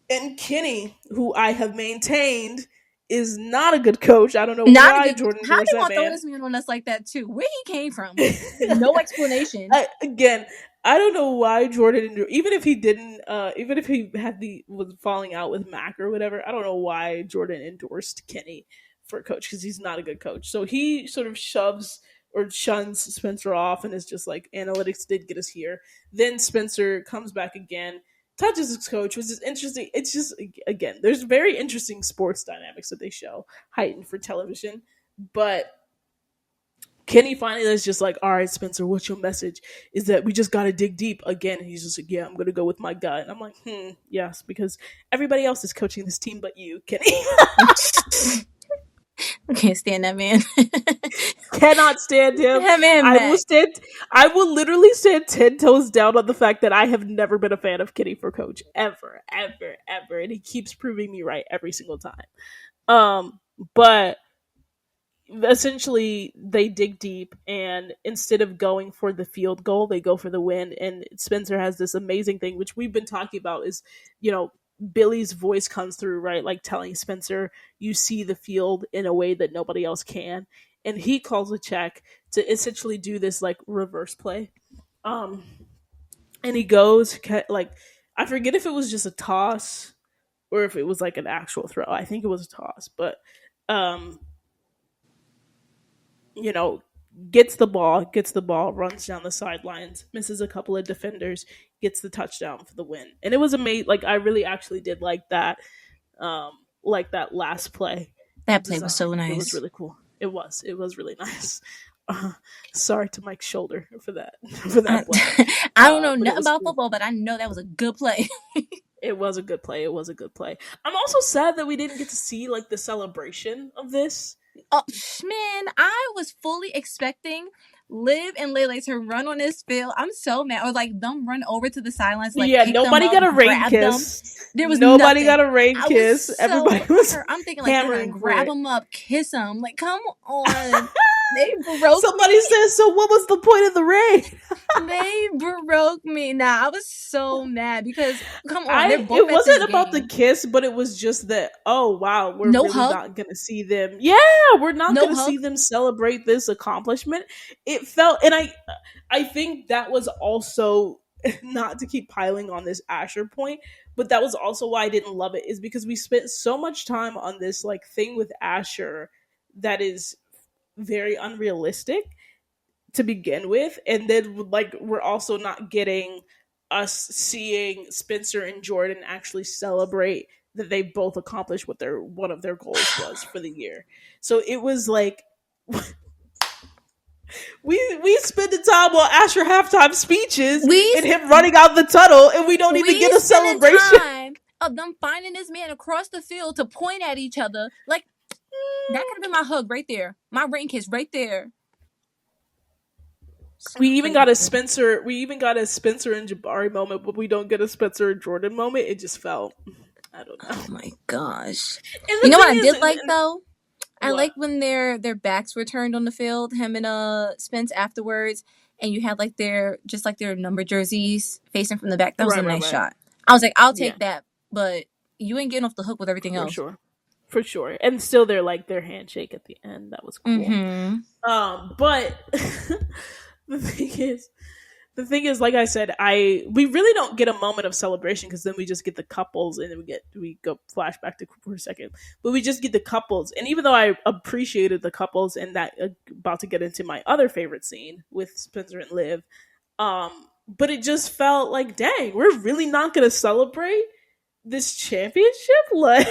And Kenny, who I have maintained is not a good coach. I don't know why Jordan how does they that, gonna throw this man on us like that too? Where he came from? No explanation. I don't know why Jordan, even if he didn't, even if he was falling out with Mac or whatever, I don't know why Jordan endorsed Kenny for coach, because he's not a good coach. So he sort of shoves or shuns Spencer off and is just like, analytics did get us here. Then Spencer comes back again, touches his coach, which is interesting. It's just, again, there's very interesting sports dynamics that they show, heightened for television. But Kenny finally is just like, all right, Spencer, what's your message? Is that we just got to dig deep again. And he's just like, yeah, I'm going to go with my gut. And I'm like, yes, because everybody else is coaching this team but you, Kenny. I can't stand that man. Cannot stand him. That man, I will literally stand 10 toes down on the fact that I have never been a fan of Kenny for coach. Ever. And he keeps proving me right every single time. But essentially they dig deep, and instead of going for the field goal, they go for the win. And Spencer has this amazing thing, which we've been talking about, is, you know, Billy's voice comes through, right? Like telling Spencer, you see the field in a way that nobody else can. And he calls a check to essentially do this like reverse play. And he goes, like, I forget if it was just a toss or if it was like an actual throw. I think it was a toss, but, you know, gets the ball, runs down the sidelines, misses a couple of defenders, gets the touchdown for the win. And it was amazing. Like, I really actually did like that last play. That play was so nice. It was really cool. It was really nice. Sorry to Mike's shoulder for that play. I don't know nothing about football, but I know that was a good play. It was a good play. I'm also sad that we didn't get to see like the celebration of this. Oh man, I was fully expecting Liv and Layla to run on this field. I'm so mad. Or like them run over to the sidelines. Like, yeah, nobody got a rain kiss. There was nobody got a rain kiss. So Everybody was I'm thinking like, grab them up, kiss them. Like, come on. They broke Somebody me. says, so what was the point of the raid? They broke me. Nah, I was so mad because come on, they're both It at this wasn't about the game. kiss, but it was just that, oh wow, we're No really hug, not gonna see them. Yeah, we're not no gonna hug. see them celebrate this accomplishment. It felt, and I think that was also, not to keep piling on this Asher point, but that was also why I didn't love it, is because we spent so much time on this like thing with Asher that is very unrealistic to begin with, and then like we're also not getting us seeing Spencer and Jordan actually celebrate that they both accomplished what their one of their goals was for the year. So it was like we spend the time on Asher halftime speeches We and him running out the tunnel, and we don't even we get a spending celebration. time of them finding this man across the field to point at each other. Like that could have been my hug right there, my ring kiss right there. So We even got a crazy. Spencer. We even got a Spencer and Jabari moment, but we don't get a Spencer and Jordan moment. It just felt, I don't know. Oh my gosh! And You the know what thing I is, did like though? I what? like when their backs were turned on the field, him and Spence afterwards, and you had like their just like their number jerseys facing from the back. That was a nice Right. shot. I was like, I'll Yeah, take that, but you ain't getting off the hook with everything for else. sure, for sure. And still, they're like their handshake at the end. That was cool. Mm-hmm. But the thing is, like I said, we really don't get a moment of celebration, because then we just get the couples, and then we go flashback to Coop for a second, but we just get the couples. And even though I appreciated the couples, and that about to get into my other favorite scene with Spencer and Liv, but it just felt like, dang, we're really not gonna celebrate this championship? Like,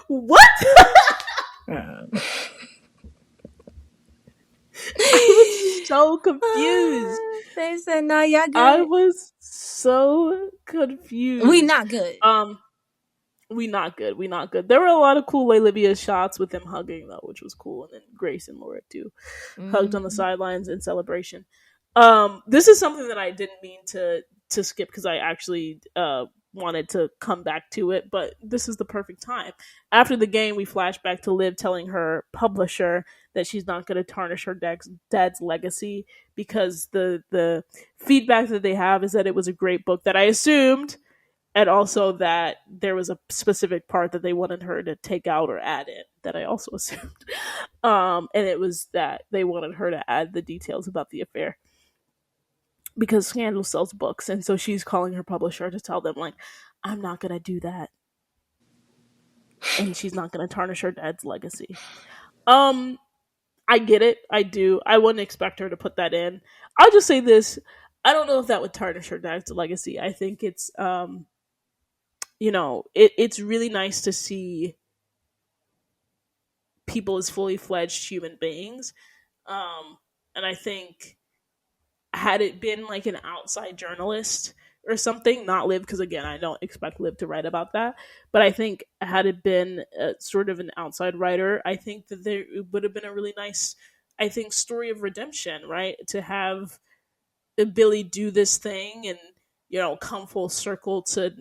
what? I was so confused. They said, "No, y'all good. I was so confused. We not good." We not good. We not good. There were a lot of cool Layla shots with them hugging though, which was cool. And then Grace and Laura too hugged on the sidelines in celebration. This is something that I didn't mean to skip, because I actually wanted to come back to it, but this is the perfect time. After the game, we flash back to Liv telling her publisher that she's not going to tarnish her dad's legacy, because the feedback that they have is that it was a great book, that I assumed, and also that there was a specific part that they wanted her to take out or add in, that I also assumed. And it was that they wanted her to add the details about the affair, because Scandal sells books, and so she's calling her publisher to tell them, like, I'm not gonna do that, and she's not gonna tarnish her dad's legacy. I get it. I do. I wouldn't expect her to put that in. I'll just say this: I don't know if that would tarnish her dad's legacy. I think it's it's really nice to see people as fully fledged human beings. And I think, had it been like an outside journalist or something, not Liv, because again, I don't expect Liv to write about that, but I think had it been sort of an outside writer, I think that there would have been a really nice, I think, story of redemption, right? To have Billy do this thing and, come full circle to,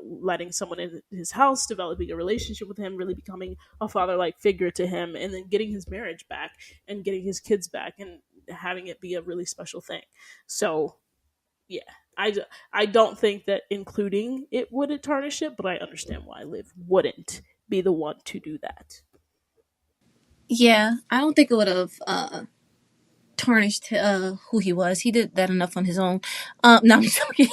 letting someone in his house, developing a relationship with him, really becoming a father-like figure to him, and then getting his marriage back and getting his kids back and having it be a really special thing. So, yeah, I don't think that including it would tarnish it, but I understand why Liv wouldn't be the one to do that. Yeah, I don't think it would have tarnished who he was. He did that enough on his own. No, I'm joking.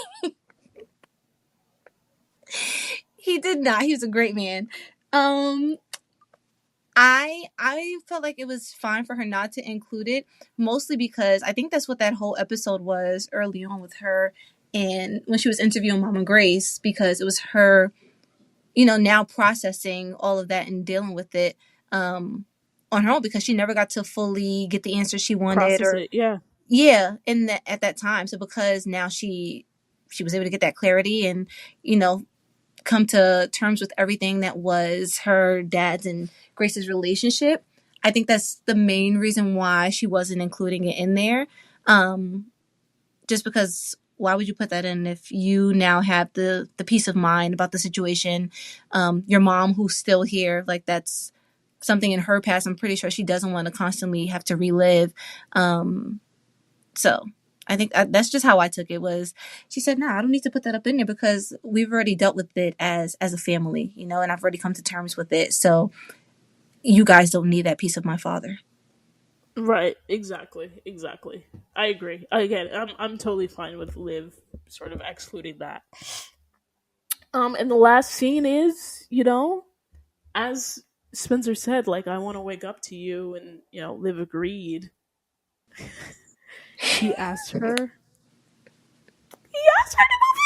He did not. He was a great man. I felt like it was fine for her not to include it, mostly because I think that's what that whole episode was early on with her, and when she was interviewing Mama Grace, because it was her, now processing all of that and dealing with it on her own, because she never got to fully get the answer she wanted. Process it, yeah. Yeah, at that time. So because now she was able to get that clarity and, come to terms with everything that was her dad's and Grace's relationship, I think that's the main reason why she wasn't including it in there. Just because, why would you put that in if you now have the peace of mind about the situation? Your mom, who's still here, like that's something in her past. I'm pretty sure she doesn't want to constantly have to relive. So I think that's just how I took it. Was she said, "No, I don't need to put that up in there because we've already dealt with it as a family, you know, and I've already come to terms with it. So you guys don't need that piece of my father." Right, exactly. I agree. Again, I'm totally fine with Liv sort of excluding that. And the last scene is, as Spencer said, like, I want to wake up to you, and Liv agreed. He asked her to move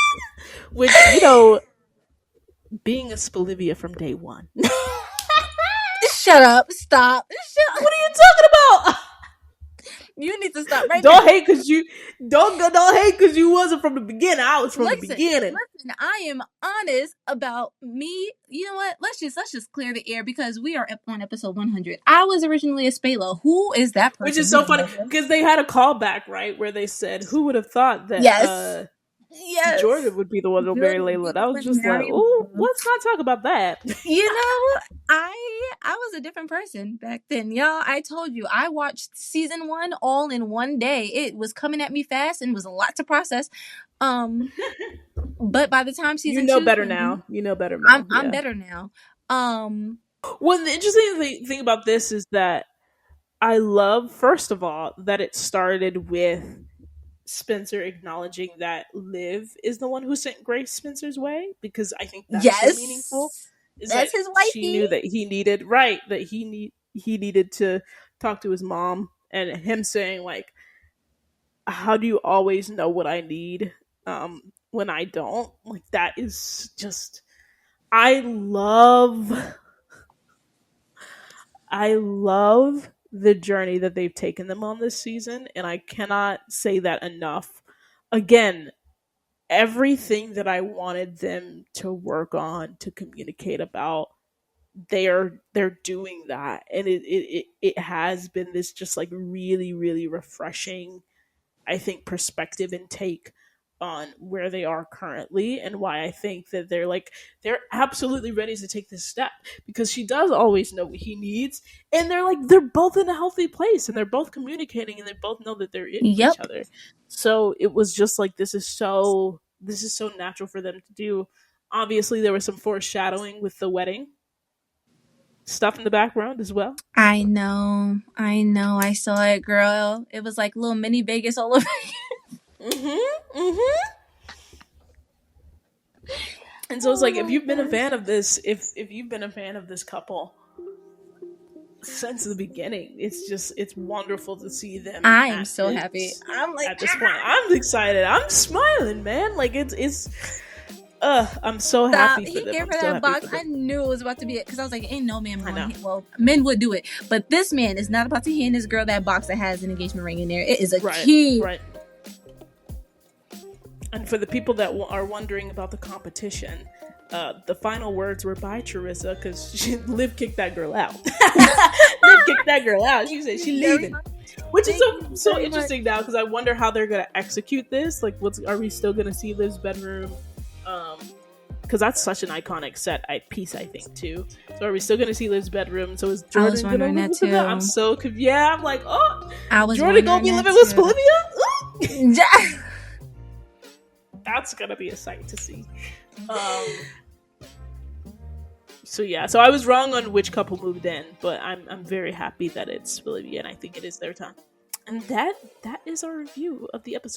in, which being a Spelivia from day one. Shut up! Stop! What are you talking about? You need to stop right Don't now. hate because you don't hate because you wasn't from the beginning. I was from the beginning. Listen, I am honest about me. You know what? Let's just clear the air because we are on episode 100. I was originally a Spela. Who is that person? Which is so funny because they had a callback, right, where they said, "Who would have thought that?" Yes. Jordan would be the one to marry Layla. I was just like, "Oh, let's not talk about that." I was a different person back then, y'all. I told you, I watched season 1 all in one day. It was coming at me fast and was a lot to process. But by the time season 2, better now. You know better now. I'm better now. Well, the interesting thing about this is that I love, first of all, that it started with Spencer acknowledging that Liv is the one who sent Grace Spencer's way, because I think that's so meaningful. That's his wifey. She knew that he needed to talk to his mom, and him saying, like, how do you always know what I need when I don't? Like, that is just, I love the journey that they've taken them on this season, and I cannot say that enough. Again, everything that I wanted them to work on, to communicate about, they're doing that, and it has been this just like really, really refreshing, I think, perspective and take on where they are currently, and why I think that they're absolutely ready to take this step, because she does always know what he needs, and they're both in a healthy place, and they're both communicating, and they both know that they're in each other. So it was just like, this is so natural for them to do. Obviously there was some foreshadowing with the wedding stuff in the background as well. I know, I saw it, girl. It was like little mini Vegas all over. And so it's like, if you've been a fan of this, if you've been a fan of this couple since the beginning, it's wonderful to see them. I am so happy. I'm like, at this point, I'm excited. I'm smiling, man. Like, I'm so happy for them. He gave her that box. I knew it was about to be it, because I was like, ain't no man going to, well, men would do it, but this man is not about to hand this girl that box that has an engagement ring in there. It is a key. Right. And for the people that are wondering about the competition, the final words were by Charissa, because Liv kicked that girl out. Liv kicked that girl out. She said she's leaving. Which is so interesting now, because I wonder how they're going to execute this. Like, are we still going to see Liv's bedroom? Because that's such an iconic set piece, I think, too. So are we still going to see Liv's bedroom? So is Jordan going to live with that? I'm so confused. Yeah, I'm like, Jordan going to be living with Spelivia? That's going to be a sight to see. So I was wrong on which couple moved in, but I'm very happy that it's Spelivia, and I think it is their time. And that is our review of the episode.